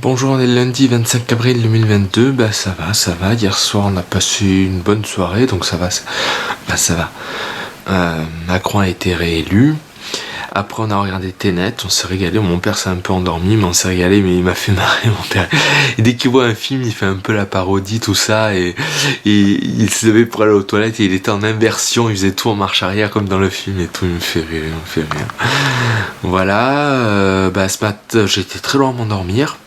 Bonjour, on est le lundi 25 avril 2022, ça va, hier soir on a passé une bonne soirée, donc ça va. Macron a été réélu, après on a regardé Tenet, on s'est régalé, mon père s'est un peu endormi, mais on s'est régalé, mais il m'a fait marrer mon père. Et dès qu'il voit un film, il fait un peu la parodie, tout ça, et il se levait pour aller aux toilettes, et il était en inversion, il faisait tout en marche arrière comme dans le film et tout, il me fait rire, il me fait rire. Voilà, ce matin j'étais très loin à m'endormir.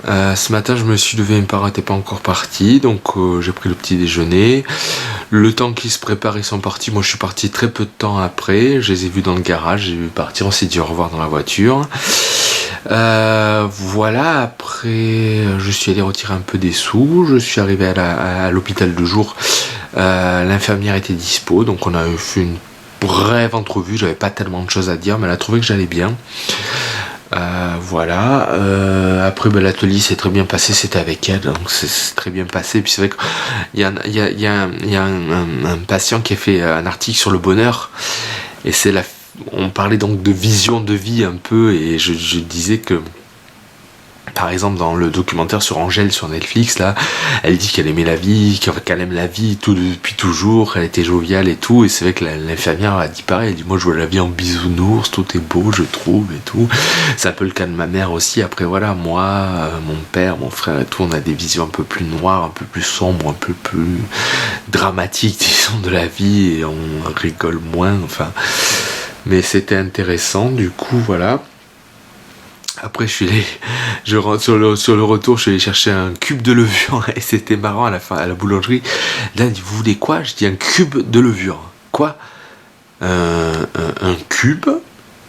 Ce matin, je me suis levé, mes parents n'étaient pas encore partis, donc j'ai pris le petit déjeuner. Le temps qu'ils se préparent, ils sont partis. Moi, je suis parti très peu de temps après. Je les ai vus dans le garage, j'ai vu partir. On s'est dit au revoir dans la voiture. Voilà, après, je suis allé retirer un peu des sous. Je suis arrivé à l'hôpital de jour. L'infirmière était dispo, donc on a fait une brève entrevue. J'avais pas tellement de choses à dire, mais elle a trouvé que j'allais bien. Voilà. Après, l'atelier s'est très bien passé, c'était avec elle, donc c'est très bien passé. Puis c'est vrai qu'il y a un patient qui a fait un article sur le bonheur, et on parlait donc de vision de vie un peu, et je disais que, par exemple, dans le documentaire sur Angèle sur Netflix, là, elle dit qu'elle aimait la vie, qu'elle aime la vie tout depuis toujours, elle était joviale et tout, et c'est vrai que l'infirmière a dit pareil, elle dit moi je vois la vie en bisounours, tout est beau, je trouve, et tout. C'est un peu le cas de ma mère aussi. Après voilà, moi, mon père, mon frère et tout, on a des visions un peu plus noires, un peu plus sombres, un peu plus dramatiques, disons, de la vie, et on rigole moins, enfin. Mais c'était intéressant, du coup, voilà. Après, je rentre sur le retour, je suis allé chercher un cube de levure, et c'était marrant à la fin, à la boulangerie. Là, il dit, vous voulez quoi? Je dis un cube de levure. Quoi? Un cube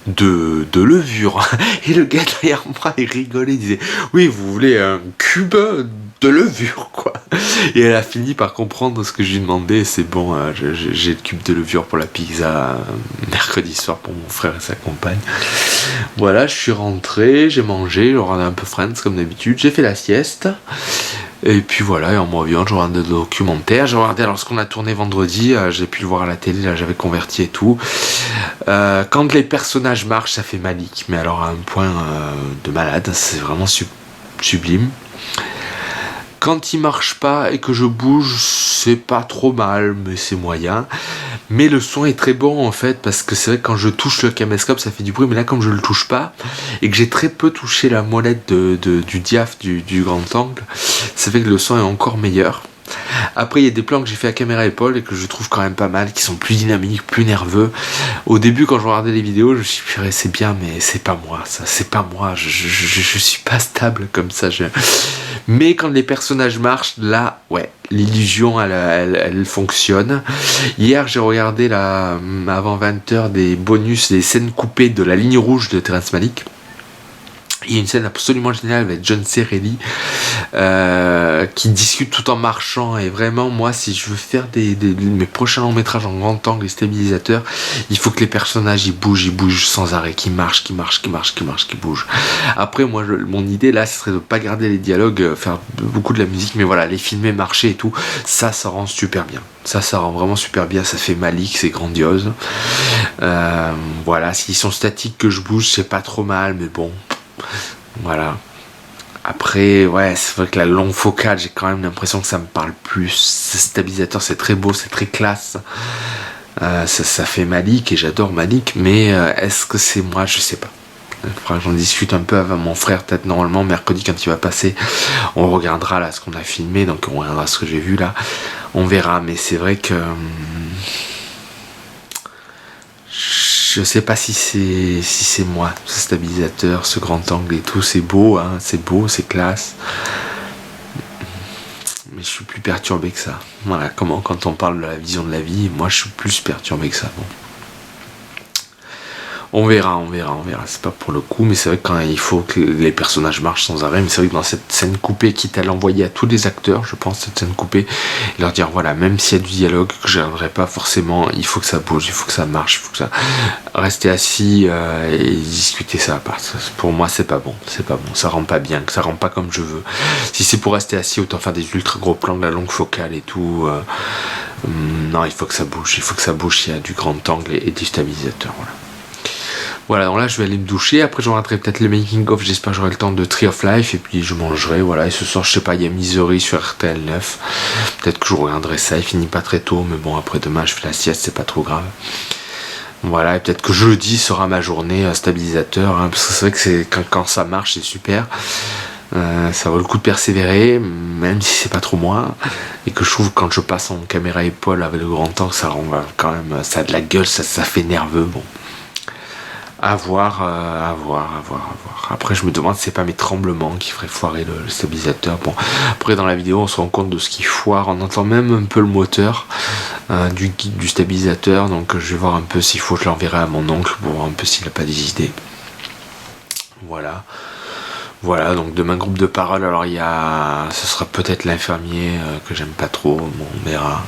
de levure. Et le gars derrière moi, il rigolait, il disait, oui, vous voulez un cube de levure, quoi. Et elle a fini par comprendre ce que je lui demandais. C'est bon, j'ai le cube de levure pour la pizza mercredi soir pour mon frère et sa compagne. Voilà, je suis rentré, j'ai mangé, j'ai regardé un peu Friends comme d'habitude, j'ai fait la sieste. Et puis voilà, et en me revenant, je regarde des documentaires. J'ai regardé alors ce qu'on a tourné vendredi, j'ai pu le voir à la télé, là j'avais converti et tout. Quand les personnages marchent, ça fait Malik, mais alors à un point de malade, c'est vraiment sublime. Quand il marche pas et que je bouge, c'est pas trop mal, mais c'est moyen. Mais le son est très bon en fait, parce que c'est vrai que quand je touche le caméscope, ça fait du bruit, mais là comme je le touche pas, et que j'ai très peu touché la molette du diaph du grand angle, ça fait que le son est encore meilleur. Après, il y a des plans que j'ai fait à caméra épaule et que je trouve quand même pas mal, qui sont plus dynamiques, plus nerveux. Au début, quand je regardais les vidéos, je me suis dit, c'est bien, mais c'est pas moi, ça, c'est pas moi, je suis pas stable comme ça. Mais quand les personnages marchent, là, ouais, l'illusion, elle fonctionne. Hier, j'ai regardé, avant 20h, des bonus, des scènes coupées de La Ligne Rouge de Terrence Malick. Il y a une scène absolument géniale avec John Cerelli qui discute tout en marchant, et vraiment moi si je veux faire mes prochains longs métrages en grand angle et stabilisateur, il faut que les personnages ils bougent sans arrêt, qu'ils marchent, qu'ils bougent. Après moi mon idée là ce serait de pas garder les dialogues, faire beaucoup de la musique, mais voilà, les filmer, marcher et tout, ça rend super bien. Ça rend vraiment super bien, ça fait Malik, c'est grandiose. Voilà, s'ils sont statiques que je bouge, c'est pas trop mal, mais bon. Voilà. Après, ouais, c'est vrai que la longue focale, j'ai quand même l'impression que ça me parle plus. Ce stabilisateur, c'est très beau, c'est très classe. Ça fait Malik, et j'adore Malik, mais est-ce que c'est moi? Je sais pas. Il faudra que j'en discute un peu avec mon frère, peut-être normalement mercredi quand il va passer. On regardera là ce qu'on a filmé, donc on regardera ce que j'ai vu là. On verra, mais c'est vrai que... je sais pas si c'est moi, ce stabilisateur, ce grand angle et tout, c'est beau, hein, c'est classe. Mais je suis plus perturbé que ça. Voilà, quand on parle de la vision de la vie, moi je suis plus perturbé que ça. Bon. On verra. C'est pas pour le coup, mais c'est vrai que quand il faut que les personnages marchent sans arrêt. Mais c'est vrai que dans cette scène coupée, quitte à l'envoyer à tous les acteurs, je pense, cette scène coupée, et leur dire voilà, même s'il y a du dialogue que j'aimerais pas forcément, il faut que ça bouge, il faut que ça marche, il faut que ça. Rester assis et discuter ça à part. Pour moi, c'est pas bon, ça rend pas bien, ça rend pas comme je veux. Si c'est pour rester assis, autant faire des ultra gros plans de la longue focale et tout. Non, il faut que ça bouge, il y a du grand angle et du stabilisateur, voilà. Voilà, donc là je vais aller me doucher, après je regarderai peut-être le making of, j'espère que j'aurai le temps de Tree of Life, et puis je mangerai, voilà, et ce soir je sais pas, il y a Misery sur RTL 9, peut-être que je regarderai ça, il finit pas très tôt, mais bon après demain je fais la sieste, c'est pas trop grave. Voilà, et peut-être que jeudi sera ma journée stabilisateur, hein, parce que c'est vrai que quand ça marche c'est super, ça vaut le coup de persévérer, même si c'est pas trop moi, et que je trouve quand je passe en caméra épaule avec le grand temps, ça rend quand même, ça a de la gueule, ça fait nerveux, bon. À voir. Après, je me demande si c'est pas mes tremblements qui feraient foirer le stabilisateur. Bon, après, dans la vidéo, on se rend compte de ce qui foire. On entend même un peu le moteur du stabilisateur. Donc, je vais voir un peu s'il faut. Je l'enverrai à mon oncle pour voir un peu s'il n'a pas des idées. Voilà. Voilà, donc demain, groupe de parole. Alors, ce sera peut-être l'infirmier que j'aime pas trop. Bon, on verra.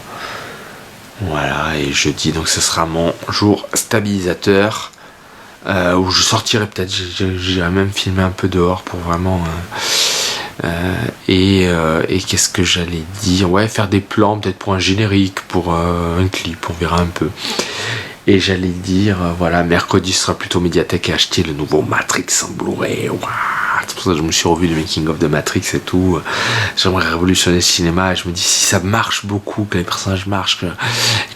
Voilà, et jeudi, donc ce sera mon jour stabilisateur. Où je sortirai peut-être, j'irai même filmer un peu dehors pour vraiment et qu'est-ce que j'allais dire, ouais, faire des plans peut-être pour un générique, pour un clip, on verra un peu. Et j'allais dire, voilà, mercredi sera plutôt médiathèque et acheter le nouveau Matrix en Blu-ray. Wow. C'est pour ça que je me suis revu le making of de Matrix et tout. J'aimerais révolutionner le cinéma et je me dis si ça marche beaucoup, que les personnages marchent,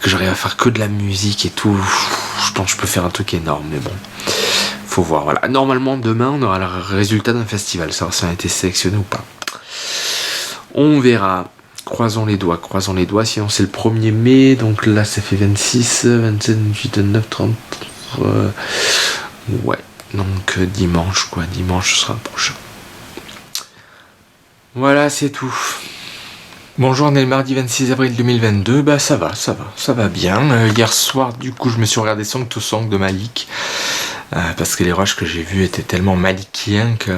que j'arrive à faire que de la musique et tout, je pense que je peux faire un truc énorme, mais bon, faut voir. Voilà. Normalement demain on aura le résultat d'un festival, savoir si on a été sélectionné ou pas. On verra. Croisons les doigts, sinon c'est le 1er mai, donc là ça fait 26, 27, 28, 29, 30, ouais, donc dimanche ce sera le prochain. Voilà, c'est tout. Bonjour, on est le mardi 26 avril 2022, bah ça va bien. Hier soir, du coup, je me suis regardé Song to Song de Malik, parce que les rushs que j'ai vus étaient tellement malikiens que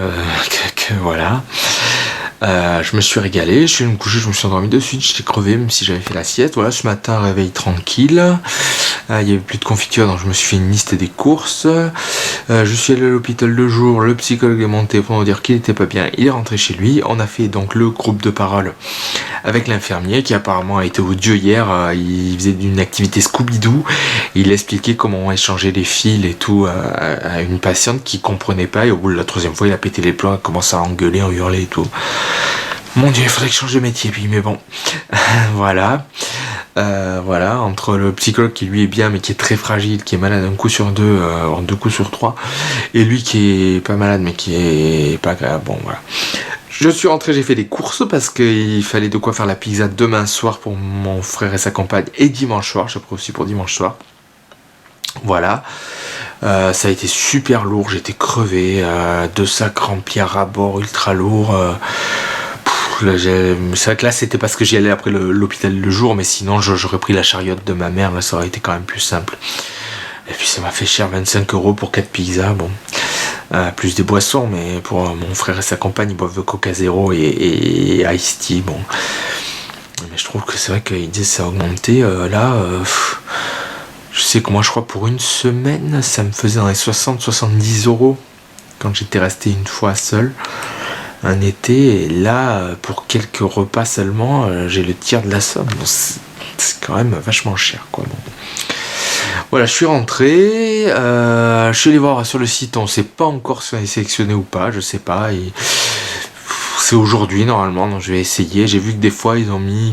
voilà. Je me suis régalé, je suis allé me coucher, je me suis endormi de suite, j'étais crevé même si j'avais fait la sieste. Voilà, ce matin, réveil tranquille. Il n'y avait plus de confiture, donc je me suis fait une liste des courses. Je suis allé à l'hôpital 2 jours, le psychologue est monté pour nous dire qu'il n'était pas bien, il est rentré chez lui. On a fait donc le groupe de parole avec l'infirmier qui apparemment a été odieux hier. Il faisait une activité Scooby-Doo, il expliquait comment échanger les fils et tout à une patiente qui comprenait pas, et au bout de la 3e fois il a pété les plombs, il a commencé à engueuler, à hurler et tout. Mon Dieu, il faudrait que je change de métier, puis, mais bon, voilà. Voilà, entre le psychologue qui lui est bien mais qui est très fragile, qui est malade un coup sur deux, en 2 coups sur 3, et lui qui est pas malade mais qui est pas grave, bon voilà. Je suis rentré, j'ai fait des courses parce qu'il fallait de quoi faire la pizza demain soir pour mon frère et sa compagne, et dimanche soir, j'ai pris aussi pour dimanche soir. Voilà. Ça a été super lourd, j'étais crevé, 2 sacs remplis à ras-bord, ultra lourds. C'est vrai que là c'était parce que j'y allais après l'hôpital le jour, mais sinon j'aurais pris la chariote de ma mère, là ça aurait été quand même plus simple. Et puis ça m'a fait cher, 25 € pour 4 pizzas, bon. Plus des boissons, mais pour mon frère et sa compagne ils boivent de Coca Zero et Ice Tea, bon. Mais je trouve que c'est vrai qu'ils disent ça a augmenté, je sais que moi je crois pour une semaine ça me faisait dans les 60-70 € quand j'étais resté une fois seul un été, et là pour quelques repas seulement j'ai le tiers de la somme. Bon, c'est quand même vachement cher quoi. Bon. Voilà, je suis rentré, je suis allé voir sur le site, on sait pas encore si on est sélectionné ou pas, je sais pas, et c'est aujourd'hui normalement, donc je vais essayer. J'ai vu que des fois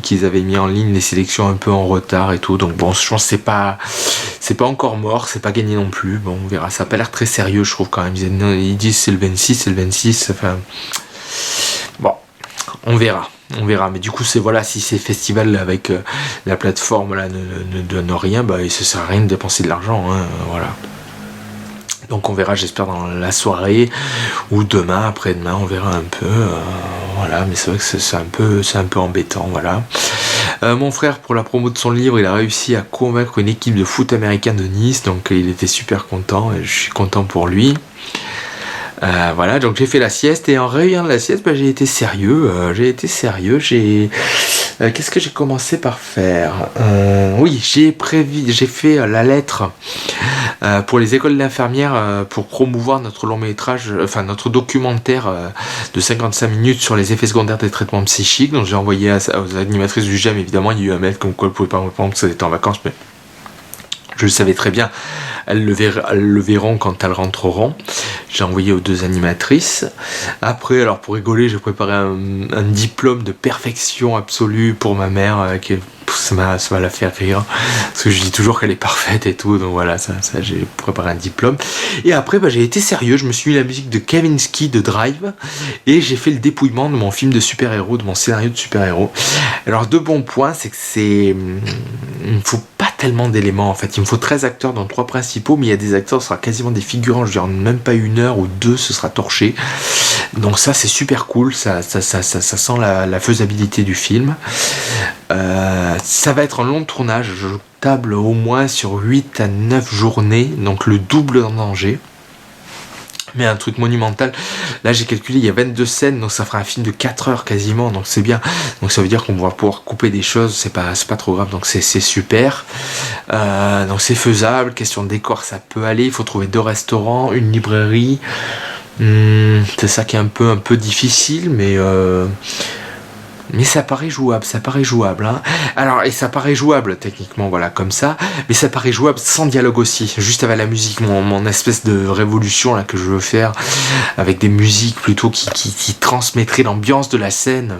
qu'ils avaient mis en ligne les sélections un peu en retard et tout, donc bon, je pense que c'est pas encore mort, c'est pas gagné non plus. Bon, on verra, ça a pas l'air très sérieux je trouve quand même. Ils disent c'est le 26, enfin bon, on verra, mais du coup c'est voilà, si ces festivals avec la plateforme là ne donne rien, bah ça sert à rien de dépenser de l'argent, hein, voilà. Donc on verra, j'espère dans la soirée ou demain, après-demain, on verra un peu. Voilà, mais c'est vrai que c'est un peu embêtant, voilà. Mon frère, pour la promo de son livre, il a réussi à convaincre une équipe de foot américain de Nice, donc il était super content et je suis content pour lui. Voilà, donc j'ai fait la sieste, et en réveillant de la sieste, j'ai été sérieux. Qu'est-ce que j'ai commencé par faire? Oui, j'ai fait la lettre pour les écoles d'infirmières pour promouvoir notre long métrage, enfin notre documentaire de 55 minutes sur les effets secondaires des traitements psychiques. Donc j'ai envoyé aux animatrices du GEM, évidemment, il y a eu un mail comme quoi elles ne pouvaient pas me répondre parce qu'elles étaient en vacances, mais Je le savais très bien, elles le verront quand elles rentreront. J'ai envoyé aux 2 animatrices. Après, alors pour rigoler, j'ai préparé un diplôme de perfection absolue pour ma mère, ça m'a la fait rire, parce que je dis toujours qu'elle est parfaite et tout, donc voilà, ça j'ai préparé un diplôme. Et après, j'ai été sérieux, je me suis mis la musique de Kavinsky de Drive, et j'ai fait le dépouillement de mon film de super-héros, de mon scénario de super-héros. Alors, 2 bons points, c'est que il me faut pas tellement d'éléments en fait, il me faut 13 acteurs dans 3 principaux, mais il y a des acteurs, ce sera quasiment des figurants, je veux dire, même pas 1 heure ou 2, ce sera torché. Donc ça c'est super cool, ça sent la faisabilité du film. Ça va être un long tournage, je table au moins sur 8 à 9 journées, donc le double en danger. Mais un truc monumental, là j'ai calculé, il y a 22 scènes, donc ça fera un film de 4 heures quasiment, donc c'est bien. Donc ça veut dire qu'on va pouvoir couper des choses, c'est pas trop grave, donc c'est super. Donc c'est faisable, question de décor ça peut aller, il faut trouver 2 restaurants, une librairie. C'est ça qui est un peu difficile, mais ça paraît jouable, hein. Alors, et ça paraît jouable techniquement, voilà, comme ça, mais ça paraît jouable sans dialogue aussi, juste avec la musique, mon espèce de révolution là que je veux faire, avec des musiques plutôt qui transmettraient l'ambiance de la scène,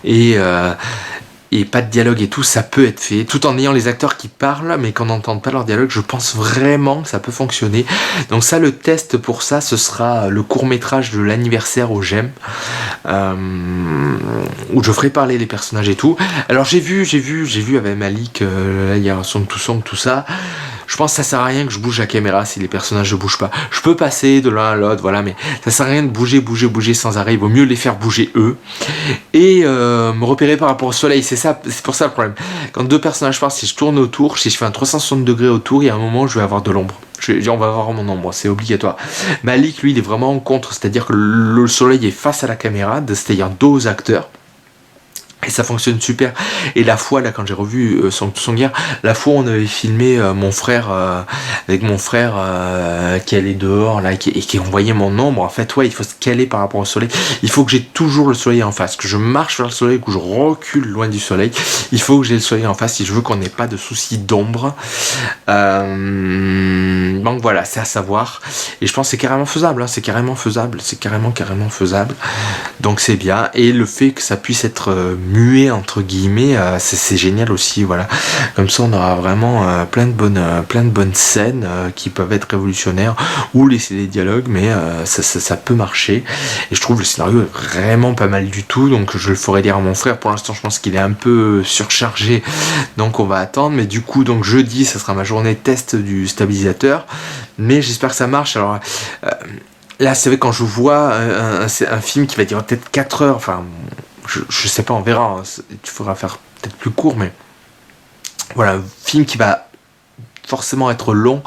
et pas de dialogue et tout, ça peut être fait, tout en ayant les acteurs qui parlent, mais qu'on n'entende pas leur dialogue. Je pense vraiment que ça peut fonctionner. Donc ça, le test pour ça, ce sera le court-métrage de l'anniversaire au GEM, où je ferai parler les personnages et tout. Alors j'ai vu avec Malik, il y a son tout ça. Je pense que ça sert à rien que je bouge la caméra si les personnages ne bougent pas. Je peux passer de l'un à l'autre, voilà, mais ça sert à rien de bouger sans arrêt. Il vaut mieux les faire bouger eux. Et me repérer par rapport au soleil, c'est pour ça le problème. Quand 2 personnages partent, si je tourne autour, si je fais un 360 degrés autour, il y a un moment où je vais avoir de l'ombre. On va avoir mon ombre, c'est obligatoire. Malik, lui, il est vraiment en contre, c'est-à-dire que le soleil est face à la caméra, c'est-à-dire dos aux acteurs. Et ça fonctionne super. Et la fois là, quand j'ai revu son guerre, la fois on avait filmé mon frère avec mon frère qui allait dehors là et qui envoyait mon ombre. En fait, ouais, il faut se caler par rapport au soleil. Il faut que j'ai toujours le soleil en face, que je marche vers le soleil, que je recule loin du soleil. Il faut que j'ai le soleil en face si je veux qu'on n'ait pas de soucis d'ombre. Donc voilà, c'est à savoir. Et je pense que c'est carrément faisable. Hein, c'est carrément faisable. C'est carrément faisable. Donc c'est bien. Et le fait que ça puisse être muet entre guillemets, c'est génial aussi, voilà. Comme ça on aura vraiment plein de bonnes scènes qui peuvent être révolutionnaires, ou laisser des dialogues, mais ça peut marcher. Et je trouve le scénario est vraiment pas mal du tout, donc je le ferai lire à mon frère. Pour l'instant je pense qu'il est un peu surchargé, donc on va attendre. Mais du coup, donc jeudi ça sera ma journée test du stabilisateur, mais j'espère que ça marche. Alors là c'est vrai, quand je vois un film qui va durer peut-être 4 heures, enfin je sais pas, on verra, hein. Il faudra faire peut-être plus court, mais voilà, un film qui va forcément être long.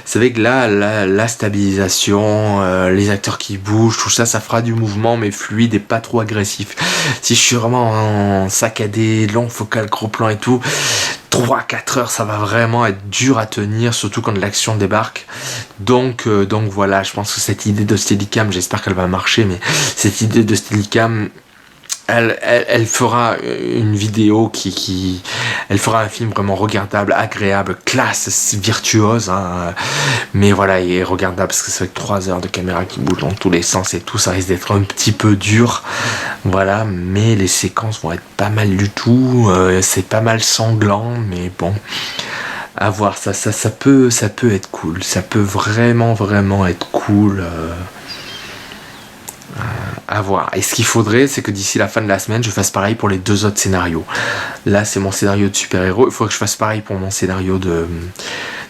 C'est vrai que là, la stabilisation, les acteurs qui bougent, tout ça, ça fera du mouvement, mais fluide et pas trop agressif. Si je suis vraiment en saccadé, long focal, gros plan et tout, 3-4 heures, ça va vraiment être dur à tenir, surtout quand l'action débarque. Donc voilà, je pense que cette idée de Steadicam, j'espère qu'elle va marcher, mais cette idée de Steadicam, elle fera une vidéo elle fera un film vraiment regardable, agréable, classe, virtuose, hein, mais voilà, et regardable, parce que c'est avec 3 heures de caméra qui bouge dans tous les sens et tout, ça risque d'être un petit peu dur, voilà, mais les séquences vont être pas mal du tout, c'est pas mal sanglant, mais bon, à voir, ça peut être cool, ça peut vraiment être cool, à voir. Et ce qu'il faudrait, c'est que d'ici la fin de la semaine, je fasse pareil pour les 2 autres scénarios. Là, c'est mon scénario de super-héros. Il faudrait que je fasse pareil pour mon scénario de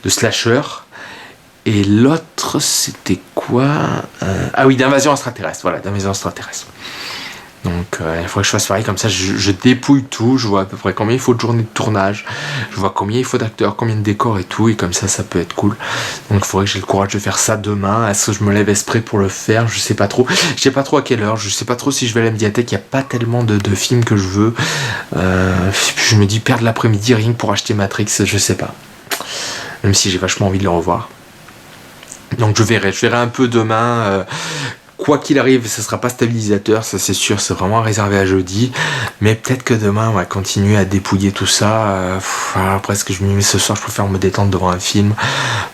slasher. Et l'autre, c'était quoi ? Ah oui, d'invasion extraterrestre. Voilà, d'invasion extraterrestre. Donc il faudrait que je fasse pareil, comme ça je dépouille tout, je vois à peu près combien il faut de journées de tournage, je vois combien il faut d'acteurs, combien de décors et tout, et comme ça peut être cool. Donc il faudrait que j'ai le courage de faire ça demain. Est-ce que je me lève exprès pour le faire ? Je sais pas trop. Je sais pas trop à quelle heure, je sais pas trop si je vais à la médiathèque, il n'y a pas tellement de films que je veux. Je me dis perdre l'après-midi rien que pour acheter Matrix, je sais pas. Même si j'ai vachement envie de le revoir. Donc je verrai un peu demain quoi qu'il arrive, ça sera pas stabilisateur, ça c'est sûr, c'est vraiment réservé à jeudi. Mais peut-être que demain, on va continuer à dépouiller tout ça. Après, ce que je me mets ce soir, je préfère me détendre devant un film.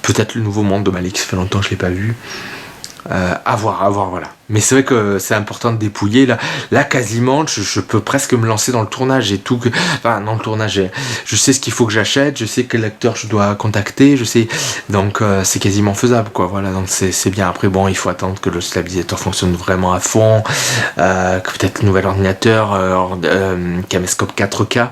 Peut-être le Nouveau Monde de Malik, ça fait longtemps que je l'ai pas vu. À voir, voilà. Mais c'est vrai que c'est important de dépouiller. Là quasiment, je peux presque me lancer dans le tournage et tout. Enfin, dans le tournage, je sais ce qu'il faut que j'achète, je sais quel acteur je dois contacter, je sais. Donc, c'est quasiment faisable, quoi. Voilà, donc c'est bien. Après, bon, il faut attendre que le stabilisateur fonctionne vraiment à fond, que peut-être le nouvel ordinateur, Caméscope 4K.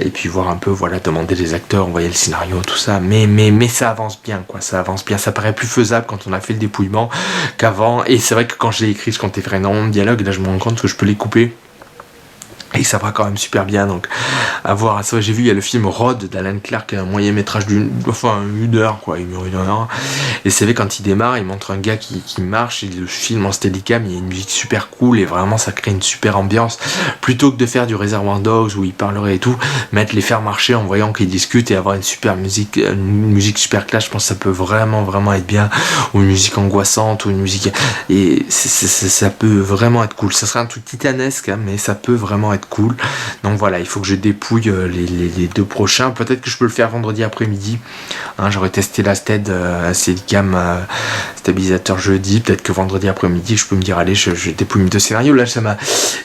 Et puis voir un peu, voilà, demander des acteurs, envoyer le scénario, tout ça. Mais ça avance bien, quoi. Ça avance bien. Ça paraît plus faisable quand on a fait le dépouillement qu'avant. Et c'est vrai que quand je l'ai écrit, je comptais faire énormément de dialogues. Là, je me rends compte que je peux les couper. Et ça va quand même super bien, donc à voir. C'est vrai, j'ai vu, il y a le film Rod d'Alan Clark, un moyen métrage d'une heure, quoi, une heure. Et c'est vrai, quand il démarre, il montre un gars qui marche, et le film en steadicam, il y a une musique super cool, et vraiment ça crée une super ambiance. Plutôt que de faire du Reservoir Dogs où il parlerait et tout, les faire marcher en voyant qu'ils discutent et avoir une super musique, une musique super classe, je pense que ça peut vraiment être bien. Ou une musique angoissante, ou une musique. Et ça peut vraiment être cool. Ça sera un truc titanesque, hein, mais ça peut vraiment être cool. Donc voilà, il faut que je dépouille les deux prochains. Peut-être que je peux le faire vendredi après-midi. Hein, j'aurais testé la Steadicam stabilisateur jeudi. Peut-être que vendredi après-midi, je peux me dire, allez, je dépouille mes deux scénarios. Là, ça m'a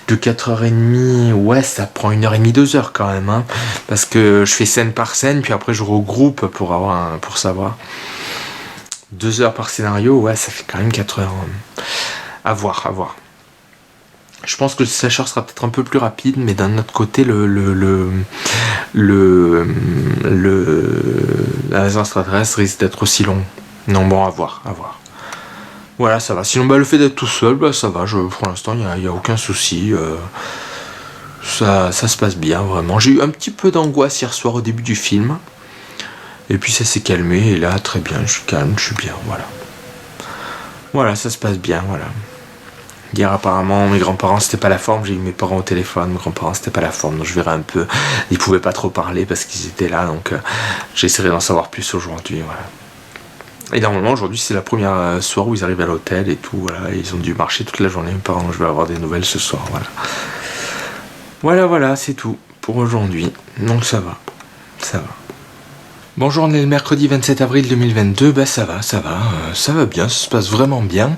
de 4h30. Ouais, ça prend 1h30, 2h quand même. Hein, parce que je fais scène par scène, puis après, je regroupe pour savoir. 2 heures par scénario, ouais, ça fait quand même 4 heures. À voir. Je pense que le slasher sera peut-être un peu plus rapide, mais d'un autre côté, la raison extraterrestre risque d'être aussi long. Non, bon, à voir. Voilà, ça va. Sinon, le fait d'être tout seul, ça va. Pour l'instant, il n'y a aucun souci. Ça se passe bien, vraiment. J'ai eu un petit peu d'angoisse hier soir au début du film. Et puis ça s'est calmé, et là, très bien, je suis calme, je suis bien, voilà. Voilà, ça se passe bien, voilà. Hier, apparemment, mes grands-parents, c'était pas la forme, j'ai eu mes parents au téléphone, mes grands-parents, c'était pas la forme, donc je verrai un peu. Ils pouvaient pas trop parler parce qu'ils étaient là, donc j'essaierai d'en savoir plus aujourd'hui, voilà. Et normalement, aujourd'hui, c'est la première soir où ils arrivent à l'hôtel et tout, voilà, et ils ont dû marcher toute la journée, mes parents, je vais avoir des nouvelles ce soir, voilà. Voilà, c'est tout pour aujourd'hui, donc ça va. Bonjour, on est le mercredi 27 avril 2022, ça va bien, ça se passe vraiment bien.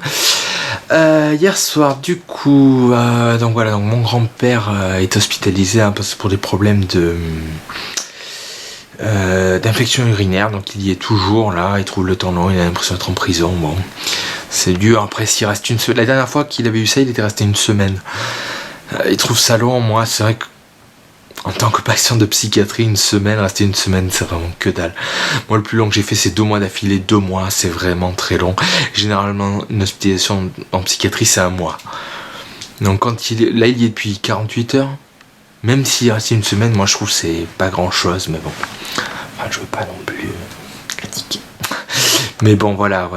Hier soir, du coup, donc mon grand-père est hospitalisé pour des problèmes d'infection urinaire, donc il y est toujours là, il trouve le temps long, il a l'impression d'être en prison, bon, c'est dur. Après, s'il reste une semaine, la dernière fois qu'il avait eu ça, il était resté une semaine. Il trouve ça long, moi, c'est vrai que en tant que patient de psychiatrie, rester une semaine, c'est vraiment que dalle. Moi, le plus long que j'ai fait, c'est 2 mois d'affilée. 2 mois, c'est vraiment très long. Généralement, une hospitalisation en psychiatrie, c'est 1 mois. Donc, il y est depuis 48 heures. Même s'il reste une semaine, moi, je trouve que c'est pas grand-chose, mais bon. Enfin, je veux pas non plus critiquer. Mais bon, voilà.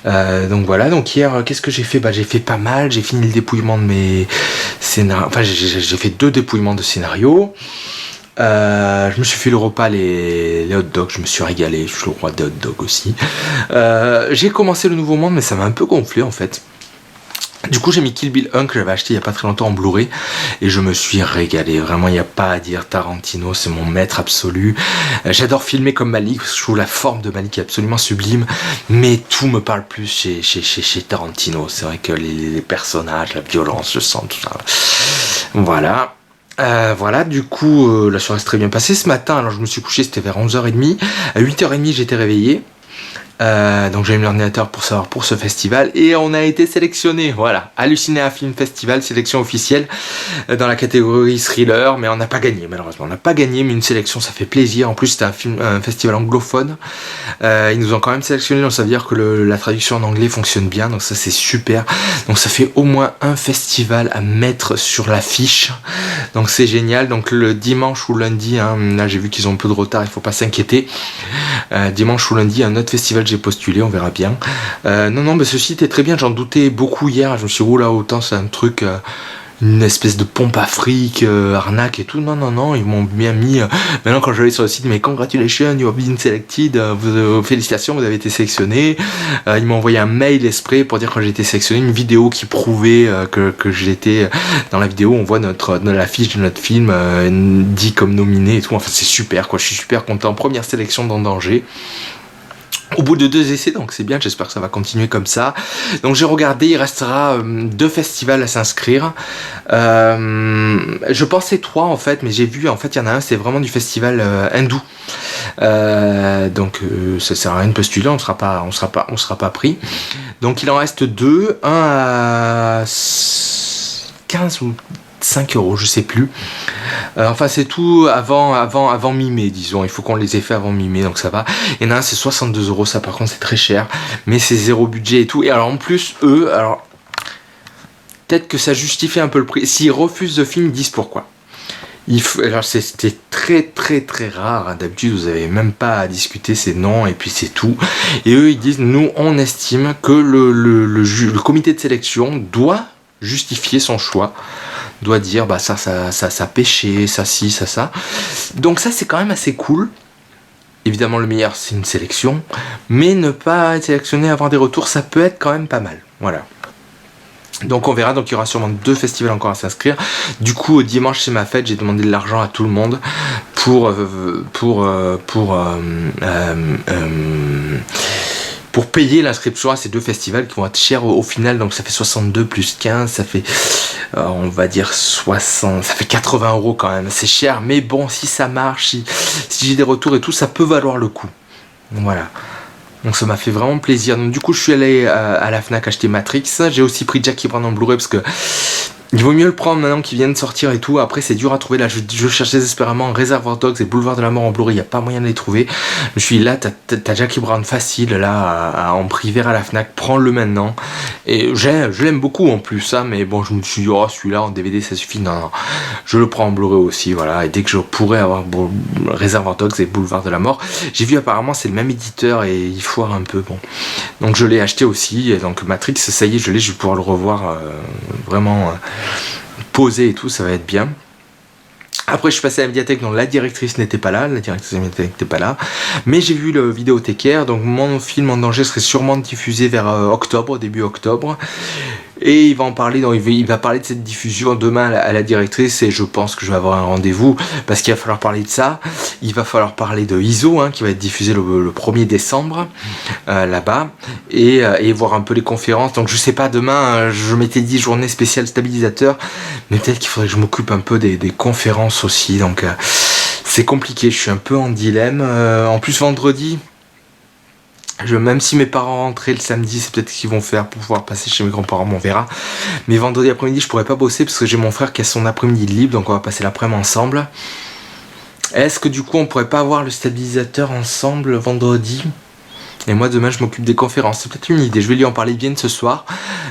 Donc hier, qu'est-ce que j'ai fait ? J'ai fait pas mal, j'ai fini le dépouillement de mes scénarios, enfin j'ai fait 2 dépouillements de scénarios. Je me suis fait le repas, les hot dogs, je me suis régalé, je suis le roi des hot dogs aussi. J'ai commencé le Nouveau Monde, mais ça m'a un peu gonflé en fait. Du coup, j'ai mis Kill Bill 1 que j'avais acheté il y a pas très longtemps en Blu-ray et je me suis régalé. Vraiment, il n'y a pas à dire. Tarantino, c'est mon maître absolu. J'adore filmer comme Malik parce que je trouve la forme de Malik absolument sublime. Mais tout me parle plus chez Tarantino. C'est vrai que les personnages, la violence, le sang, tout ça. Voilà. Du coup, la soirée s'est très bien passée ce matin. Alors, je me suis couché, c'était vers 11h30. À 8h30, j'étais réveillé. Donc j'ai mis l'ordinateur pour ce festival et on a été sélectionné, voilà, Halluciné Film Festival, sélection officielle dans la catégorie thriller, mais on n'a pas gagné malheureusement, on n'a pas gagné, mais une sélection ça fait plaisir. En plus c'était un festival anglophone, ils nous ont quand même sélectionné, donc ça veut dire que la traduction en anglais fonctionne bien, donc ça c'est super, donc ça fait au moins un festival à mettre sur l'affiche, donc c'est génial. Donc le dimanche ou lundi, là j'ai vu qu'ils ont un peu de retard, il faut pas s'inquiéter, dimanche ou lundi un autre festival j'ai postulé, on verra bien. Non, ce site est très bien, j'en doutais beaucoup hier, je me suis dit, oula, autant c'est un truc, une espèce de pompe à fric, arnaque et tout. Non, non, non, ils m'ont bien mis. Maintenant, quand je vais sur le site, mais congratulations, you have been selected. Félicitations, vous avez été sélectionné. Ils m'ont envoyé un mail exprès pour dire quand j'ai été sélectionné, une vidéo qui prouvait que j'étais dans la vidéo. On voit l'affiche de notre film dit comme nominé et tout. Enfin, c'est super, quoi. Je suis super content. Première sélection dans Danger. Au bout de 2 essais, donc c'est bien, j'espère que ça va continuer comme ça. Donc j'ai regardé, il restera 2 festivals à s'inscrire. Je pensais 3 en fait, mais j'ai vu, en fait il y en a un, c'est vraiment du festival hindou. Donc ça sert à rien de postuler, on sera pas pris. Donc il en reste 2, un à 15 ou 5 €, je sais plus. Enfin c'est tout avant mi-mai, disons, il faut qu'on les ait fait avant mi-mai, donc ça va. Il y en a un c'est 62 €, ça par contre c'est très cher, mais c'est 0 budget et tout. Et alors en plus eux, alors peut-être que ça justifie un peu le prix. S'ils refusent le film, ils disent pourquoi. Alors c'était très très très rare, hein. D'habitude vous avez même pas à discuter, c'est non et puis c'est tout. Et eux ils disent nous on estime que le comité de sélection doit justifier son choix, doit dire bah ça pêchait, ça ci, ça. Donc ça c'est quand même assez cool. Évidemment le meilleur c'est une sélection, mais ne pas être sélectionné, avoir des retours, ça peut être quand même pas mal. Voilà. Donc on verra, donc il y aura sûrement 2 festivals encore à s'inscrire. Du coup dimanche c'est ma fête, j'ai demandé de l'argent à tout le monde pour payer l'inscription à ces 2 festivals qui vont être chers au final. Donc ça fait 62 plus 15, ça fait on va dire 60, ça fait 80 € quand même, c'est cher, mais bon si ça marche, si j'ai des retours et tout, ça peut valoir le coup. Voilà. Donc ça m'a fait vraiment plaisir. Donc du coup je suis allé à la Fnac acheter Matrix. J'ai aussi pris Jackie Brown en Blu-ray parce que il vaut mieux le prendre maintenant qu'il vient de sortir et tout. Après c'est dur à trouver. Là je cherche désespérément Reservoir Dogs et Boulevard de la Mort en Blu-ray. Il n'y a pas moyen de les trouver. Je suis là, t'as Jackie Brown facile là en prix vert à la Fnac. Prends-le maintenant. Et je l'aime beaucoup en plus ça. Mais bon je me suis dit oh celui-là en DVD ça suffit. Non, je le prends en Blu-ray aussi. Voilà. Et dès que je pourrais avoir Reservoir Dogs et Boulevard de la Mort. J'ai vu apparemment c'est le même éditeur et il foire un peu. Bon. Donc je l'ai acheté aussi. Et donc Matrix ça y est je vais pouvoir le revoir vraiment posé et tout, ça va être bien. Après je suis passé à la médiathèque, donc la directrice n'était pas là, mais j'ai vu le vidéothécaire, donc mon film En Danger serait sûrement diffusé vers début octobre. Et il va en parler, donc il va parler de cette diffusion demain à la directrice, et je pense que je vais avoir un rendez-vous parce qu'il va falloir parler de ça. Il va falloir parler de ISO qui va être diffusé le 1er décembre là-bas, et voir un peu les conférences. Donc je sais pas, demain je m'étais dit journée spéciale stabilisateur, mais peut-être qu'il faudrait que je m'occupe un peu des conférences aussi. Donc c'est compliqué, je suis un peu en dilemme. En plus vendredi, même si mes parents rentraient le samedi, c'est peut-être ce qu'ils vont faire pour pouvoir passer chez mes grands-parents, on verra. Mais vendredi après-midi, je pourrais pas bosser parce que j'ai mon frère qui a son après-midi libre, donc on va passer l'après-midi ensemble. Est-ce que du coup on pourrait pas avoir le stabilisateur ensemble vendredi ? Et moi demain je m'occupe des conférences, c'est peut-être une idée, je vais lui en parler bien ce soir.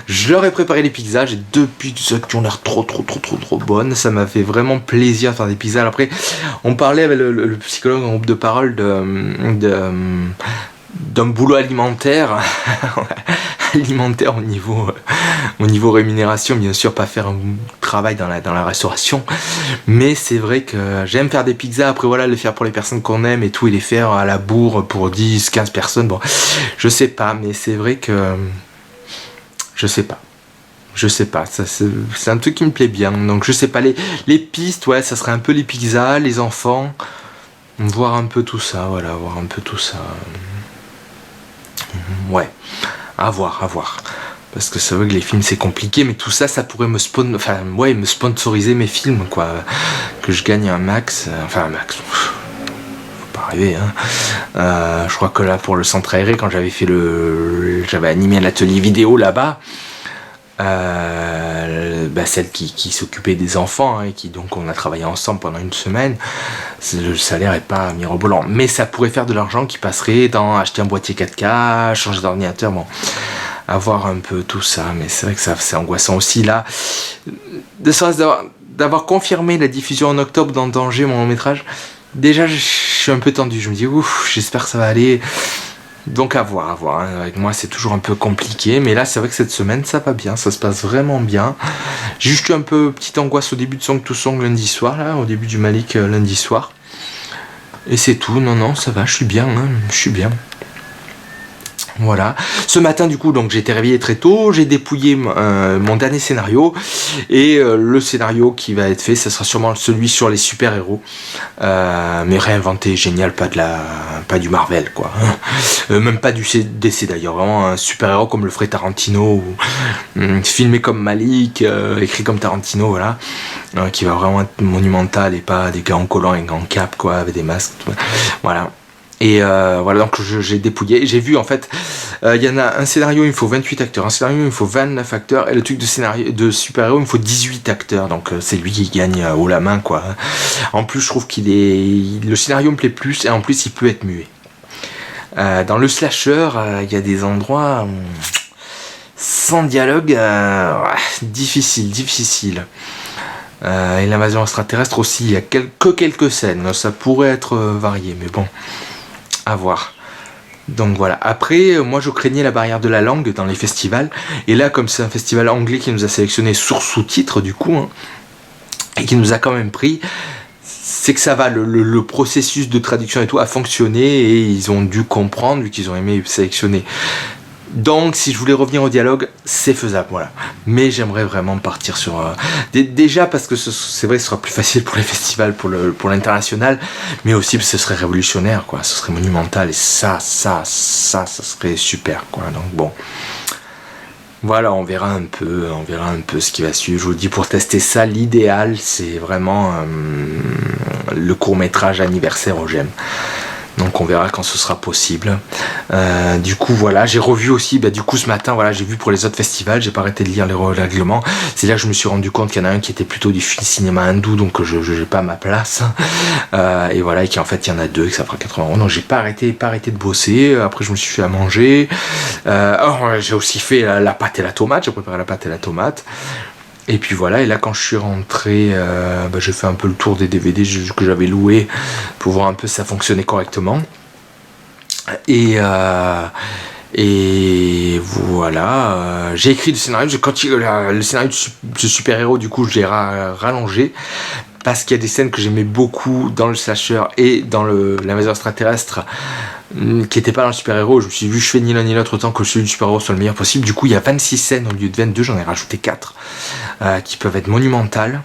Je leur ai préparé les pizzas, j'ai 2 pizzas qui ont l'air trop bonnes, ça m'a fait vraiment plaisir de faire des pizzas. Après on parlait avec le psychologue en groupe de parole d'un boulot alimentaire au niveau rémunération, bien sûr pas faire un travail dans la restauration, mais c'est vrai que j'aime faire des pizzas. Après voilà, le faire pour les personnes qu'on aime et tout, et les faire à la bourre pour 10-15 personnes, bon je sais pas, mais c'est vrai que je sais pas, ça, c'est un truc qui me plaît bien, donc je sais pas, les pistes, ouais, ça serait un peu les pizzas, les enfants, voir un peu tout ça, voilà, voir un peu tout ça. Ouais, à voir. Parce que c'est vrai que les films c'est compliqué, mais tout ça, ça pourrait me sponsoriser mes films, quoi. Que je gagne un max, faut pas rêver, hein. Je crois que là, pour le centre aéré, quand j'avais animé un atelier vidéo là-bas, celle qui s'occupait des enfants, et qui donc on a travaillé ensemble pendant une semaine, le salaire est pas mirobolant, mais ça pourrait faire de l'argent qui passerait dans acheter un boîtier 4K, changer d'ordinateur, bon, avoir un peu tout ça. Mais c'est vrai que ça c'est angoissant aussi là, d'avoir confirmé la diffusion en octobre dans Danger, mon long métrage. Déjà je suis un peu tendu, je me dis ouf, j'espère que ça va aller. Donc à voir, hein. Avec moi c'est toujours un peu compliqué, mais là c'est vrai que cette semaine ça va bien, ça se passe vraiment bien. J'ai juste eu un peu petite angoisse au début de Song to Song lundi soir, là, au début du Malik lundi soir. Et c'est tout, non, ça va, je suis bien, hein, je suis bien. Voilà. Ce matin, du coup, donc j'ai été réveillé très tôt, j'ai dépouillé mon dernier scénario, et le scénario qui va être fait, ça sera sûrement celui sur les super-héros, mais réinventé, génial, pas du Marvel, quoi. Même pas du DC d'ailleurs, vraiment un super-héros comme le ferait Tarantino, ou filmé comme Malik, écrit comme Tarantino, voilà, qui va vraiment être monumental et pas des gars en collant et en cap, quoi, avec des masques, tout. Voilà. Et voilà, donc j'ai dépouillé. J'ai vu en fait, il y en a un scénario, il me faut 28 acteurs, un scénario, il me faut 29 acteurs, et le truc de scénario de super-héros, il me faut 18 acteurs. Donc c'est lui qui gagne haut la main, quoi. En plus, je trouve le scénario me plaît plus, et en plus, il peut être muet. Dans le slasher, il y a des endroits sans dialogue, difficile. Et l'invasion extraterrestre aussi, il y a que quelques scènes, ça pourrait être varié, mais bon. À voir. Donc voilà. Après, moi je craignais la barrière de la langue dans les festivals. Et là, comme c'est un festival anglais qui nous a sélectionné sur sous-titres du coup, hein, et qui nous a quand même pris, c'est que ça va. Le processus de traduction et tout a fonctionné, et ils ont dû comprendre, vu qu'ils ont aimé sélectionner. Donc, si je voulais revenir au dialogue, c'est faisable, voilà. Mais j'aimerais vraiment partir sur... déjà parce que c'est vrai que ce sera plus facile pour les festivals, pour l'international, mais aussi parce que ce serait révolutionnaire, quoi. Ce serait monumental, et ça serait super, quoi. Donc bon... Voilà, on verra un peu ce qui va suivre. Je vous dis, pour tester ça, l'idéal, c'est vraiment le court-métrage anniversaire au GEM. Donc on verra quand ce sera possible. Du coup voilà, j'ai revu aussi, du coup ce matin, voilà, j'ai vu pour les autres festivals, j'ai pas arrêté de lire les règlements. C'est là que je me suis rendu compte qu'il y en a un qui était plutôt du cinéma hindou, donc je n'ai pas ma place. Et voilà, et qu'en fait il y en a deux, que ça fera 80 €. Donc j'ai pas arrêté de bosser. Après je me suis fait à manger. J'ai aussi fait la pâte et la tomate, j'ai préparé la pâte et la tomate. Et puis voilà, et là quand je suis rentré, j'ai fait un peu le tour des DVD que j'avais loués pour voir un peu si ça fonctionnait correctement. Et voilà, j'ai écrit le scénario, le scénario de super-héros, du coup je l'ai rallongé, parce qu'il y a des scènes que j'aimais beaucoup dans le slasher et dans l'invasion extraterrestre, qui n'était pas dans le super-héros. Je me suis dit, je fais ni l'un ni l'autre, autant que celui du super-héros soit le meilleur possible. Du coup il y a 26 scènes au lieu de 22, j'en ai rajouté 4 qui peuvent être monumentales.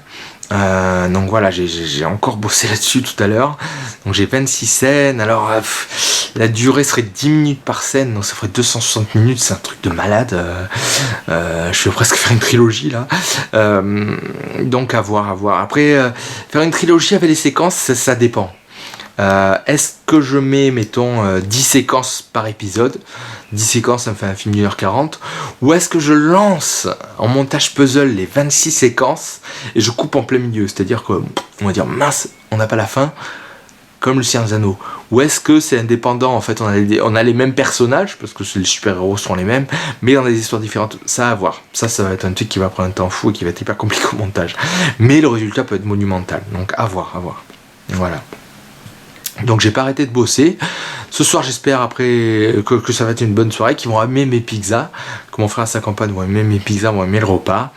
Donc voilà, j'ai encore bossé là-dessus tout à l'heure. Donc j'ai 26 scènes. Alors la durée serait 10 minutes par scène, donc ça ferait 260 minutes, c'est un truc de malade. Je vais presque faire une trilogie là. Donc à voir. Après, faire une trilogie avec les séquences, ça dépend. Est-ce que je mets, mettons, 10 séquences par épisode? 10 séquences, ça me fait un film d'1h40. Ou est-ce que je lance en montage puzzle les 26 séquences et je coupe en plein milieu? C'est-à-dire que, on va dire, mince, on n'a pas la fin, comme le Seigneur des Anneaux. Ou est-ce que c'est indépendant? En fait, on a les mêmes personnages, parce que les super-héros sont les mêmes, mais dans des histoires différentes. Ça à voir. Ça va être un truc qui va prendre un temps fou et qui va être hyper compliqué au montage. Mais le résultat peut être monumental. Donc à voir. Voilà. Donc j'ai pas arrêté de bosser. Ce soir j'espère après que ça va être une bonne soirée, qu'ils vont aimer mes pizzas, que mon frère et sa compagne vont aimer mes pizzas, vont aimer le repas.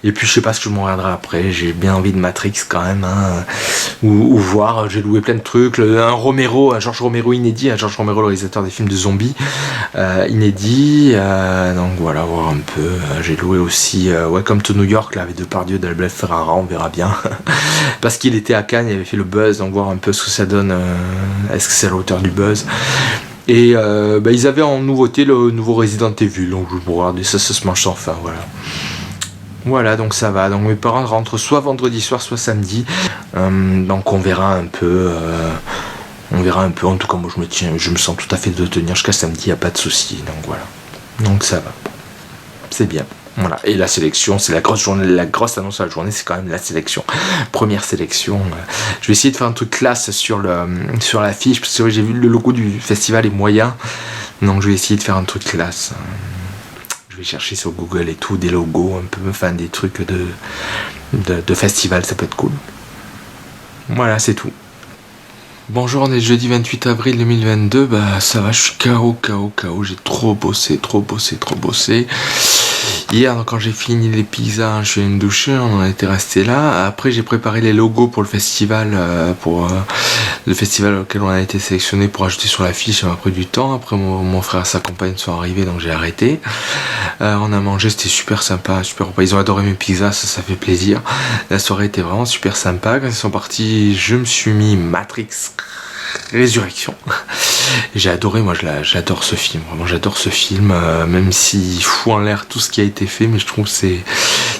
Et puis je sais pas ce que je m'en regarderai après. J'ai bien envie de Matrix quand même, hein. Ou voir, j'ai loué plein de trucs. Un George Romero inédit, un George Romero, le réalisateur des films de zombies inédit. Donc voilà, voir un peu. J'ai loué aussi Welcome to New York là, avec Depardieu d'Albert Ferrara, on verra bien. Parce qu'il était à Cannes, il avait fait le buzz, donc voir un peu ce que ça donne. Est-ce que c'est à la hauteur du buzz? Et ils avaient en nouveauté le nouveau Resident Evil, donc je vais regarder ça se mange sans fin, voilà. Voilà, donc ça va. Donc mes parents rentrent soit vendredi soir, soit samedi. Donc on verra un peu. En tout cas, moi je me sens tout à fait de tenir jusqu'à samedi, il n'y a pas de souci. Donc voilà. Donc ça va. C'est bien. Voilà. Et la sélection, c'est la grosse journée, la grosse annonce de la journée, c'est quand même la sélection. Première sélection. Je vais essayer de faire un truc classe sur l'affiche, parce que j'ai vu le logo du festival est moyen. Donc je vais essayer de faire un truc classe. Je vais chercher sur Google et tout, des logos, un peu, enfin des trucs de festival, ça peut être cool. Voilà, c'est tout. Bonjour, on est le jeudi 28 avril 2022, bah ça va, je suis KO, j'ai trop bossé. Hier, donc, quand j'ai fini les pizzas, je suis allé me doucher, on en était resté là. Après, j'ai préparé les logos pour le festival, le festival auquel on a été sélectionné pour ajouter sur l'affiche, ça m'a pris du temps. Après, mon frère et sa compagne sont arrivés, donc j'ai arrêté. On a mangé, c'était super sympa, super repas. Ils ont adoré mes pizzas, ça fait plaisir. La soirée était vraiment super sympa. Quand ils sont partis, je me suis mis Matrix Résurrection. J'ai adoré, moi j'adore ce film, vraiment j'adore ce film, même s'il fout en l'air tout ce qui a été fait, mais je trouve que c'est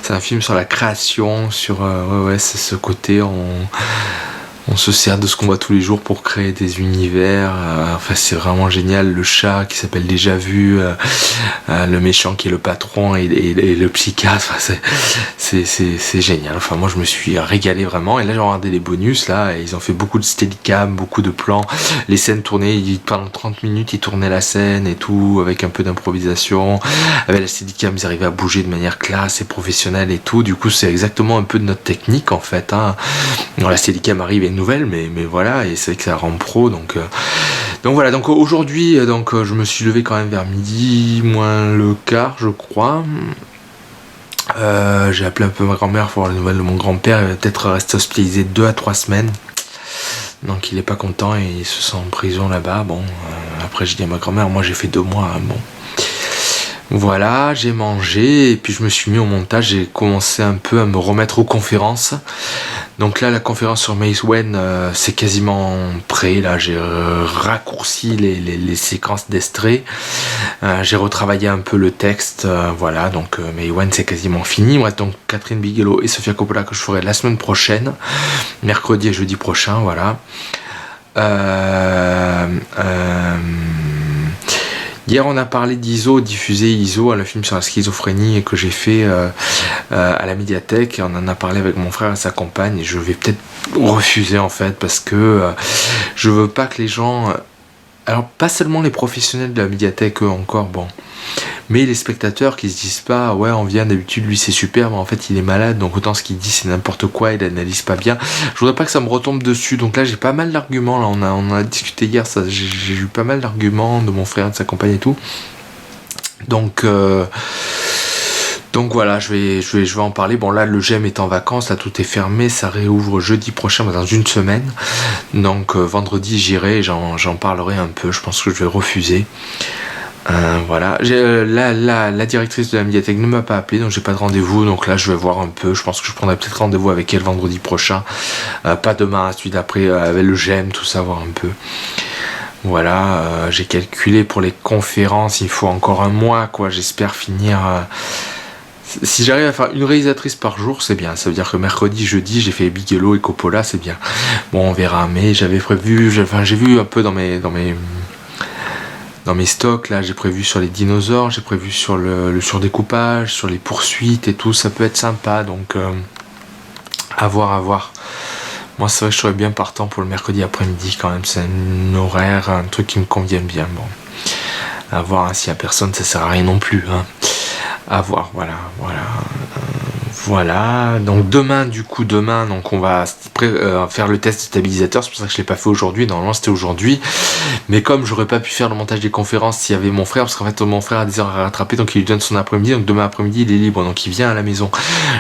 un film sur la création, sur ouais, c'est ce côté, on se sert de ce qu'on voit tous les jours pour créer des univers. Enfin, c'est vraiment génial. Le chat qui s'appelle Déjà Vu, le méchant qui est le patron et le psychiatre. Enfin, c'est génial. Enfin, moi, je me suis régalé vraiment. Et là, j'ai regardé les bonus là, et ils ont fait beaucoup de steadicam, beaucoup de plans. Les scènes tournées, pendant 30 minutes, ils tournaient la scène et tout, avec un peu d'improvisation. Avec la steadicam, ils arrivaient à bouger de manière classe et professionnelle et tout. Du coup, c'est exactement un peu de notre technique en fait. Hein. Alors, la steadicam arrive et nouvelle, mais voilà, et c'est vrai que ça rend pro, donc voilà. Donc aujourd'hui, je me suis levé quand même vers midi moins le quart, je crois. J'ai appelé un peu ma grand-mère pour voir les nouvelles de mon grand-père. Il va peut-être rester hospitalisé 2 à 3 semaines, donc il est pas content et il se sent en prison là-bas. Bon, après j'ai dit à ma grand-mère, moi j'ai fait 2 mois, hein, bon. Voilà, j'ai mangé et puis je me suis mis au montage, j'ai commencé un peu à me remettre aux conférences. Donc là, la conférence sur Mace Wen, c'est quasiment prêt. Là, j'ai raccourci les séquences d'extraits. J'ai retravaillé un peu le texte. Voilà, donc Mace Wen, c'est quasiment fini. Il me reste donc Catherine Bigelow et Sofia Coppola que je ferai la semaine prochaine, mercredi et jeudi prochain. Voilà. Hier, on a parlé d'ISO, diffusé ISO, le film sur la schizophrénie que j'ai fait à la médiathèque. Et on en a parlé avec mon frère et sa compagne. Et je vais peut-être refuser en fait parce que je veux pas que les gens... alors, pas seulement les professionnels de la médiathèque, eux encore, bon. Mais les spectateurs qui se disent pas, ouais, on vient d'habitude, lui c'est super, mais en fait il est malade, donc autant ce qu'il dit c'est n'importe quoi, il analyse pas bien. Je voudrais pas que ça me retombe dessus, donc là j'ai pas mal d'arguments, là on a discuté hier, j'ai eu pas mal d'arguments de mon frère, de sa compagne et tout. Donc voilà, je vais en parler. Bon là le GEM est en vacances, là tout est fermé, ça réouvre jeudi prochain, dans une semaine. Donc vendredi j'irai, j'en parlerai un peu, je pense que je vais refuser. Voilà, la directrice de la médiathèque ne m'a pas appelé, donc j'ai pas de rendez-vous, donc là je vais voir un peu, je pense que je prendrai peut-être rendez-vous avec elle vendredi prochain, pas demain, celui d'après, avec le GEM, tout ça, voir un peu. Voilà, j'ai calculé pour les conférences, il faut encore un mois, quoi, j'espère finir... si j'arrive à faire une réalisatrice par jour, c'est bien, ça veut dire que mercredi, jeudi, j'ai fait Bigelow et Coppola, c'est bien. Bon, on verra, mais j'avais prévu, j'ai vu un peu dans mes stocks, là j'ai prévu sur les dinosaures, j'ai prévu sur le surdécoupage, sur les poursuites et tout, ça peut être sympa, donc à voir. Moi c'est vrai que je serais bien partant pour le mercredi après-midi quand même, c'est un horaire, un truc qui me convient bien, bon. À voir, hein, s'il y a personne, ça sert à rien non plus, hein. À voir, voilà, donc demain, donc on va faire le test stabilisateur, c'est pour ça que je l'ai pas fait aujourd'hui, normalement c'était aujourd'hui, mais comme j'aurais pas pu faire le montage des conférences s'il y avait mon frère, parce qu'en fait mon frère a des heures à rattraper, donc il lui donne son après-midi, donc demain après-midi il est libre, donc il vient à la maison.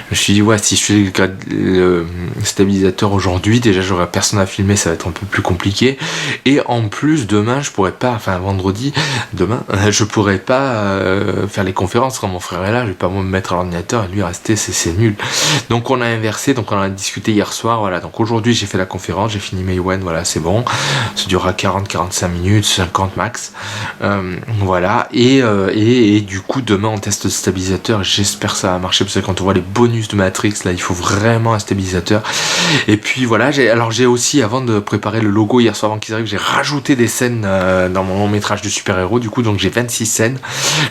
Je me suis dit, ouais, si je fais le stabilisateur aujourd'hui, déjà j'aurai personne à filmer, ça va être un peu plus compliqué, et en plus demain je pourrais pas, enfin vendredi, demain, je pourrais pas faire les conférences quand mon frère est là, je vais pas me mettre à l'ordinateur et lui rester, c'est nul. Donc on a inversé, donc on a discuté hier soir, voilà, donc aujourd'hui j'ai fait la conférence, j'ai fini Mace Wen, voilà, c'est bon, ça durera 40-45 minutes, 50 max, voilà, et du coup demain on teste le stabilisateur, j'espère que ça va marcher, parce que quand on voit les bonus de Matrix, là il faut vraiment un stabilisateur, et puis voilà, j'ai aussi, avant de préparer le logo hier soir avant qu'ils arrivent, j'ai rajouté des scènes dans mon long métrage de super-héros, du coup donc j'ai 26 scènes,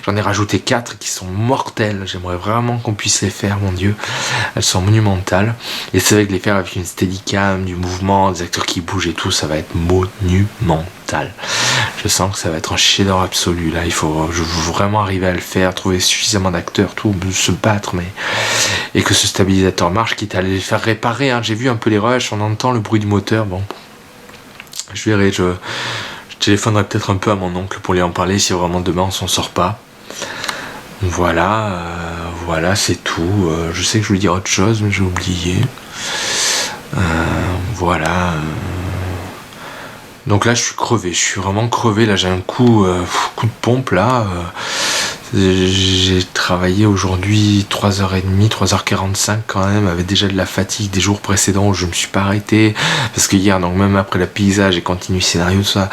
j'en ai rajouté 4 qui sont mortelles, j'aimerais vraiment qu'on puisse les faire, mon dieu, elles sont monumentales, et c'est vrai que les faire avec une steadicam, du mouvement, des acteurs qui bougent et tout, ça va être monumental. Je sens que ça va être un chef-d'œuvre absolu, là, je veux vraiment arriver à le faire, trouver suffisamment d'acteurs, tout, se battre, mais... et que ce stabilisateur marche, quitte à les faire réparer, hein. J'ai vu un peu les rushs, on entend le bruit du moteur, bon... Je verrai, je téléphonerai peut-être un peu à mon oncle pour lui en parler si vraiment demain on s'en sort pas. Voilà, voilà, c'est tout. Je sais que je voulais dire autre chose, mais j'ai oublié. Voilà. Donc là, je suis crevé. Je suis vraiment crevé. Là, j'ai un coup de pompe là. J'ai travaillé aujourd'hui 3h30, 3h45 quand même, avec déjà de la fatigue des jours précédents où je me suis pas arrêté. Parce que hier, donc même après le paysage, j'ai continué le scénario, tout ça,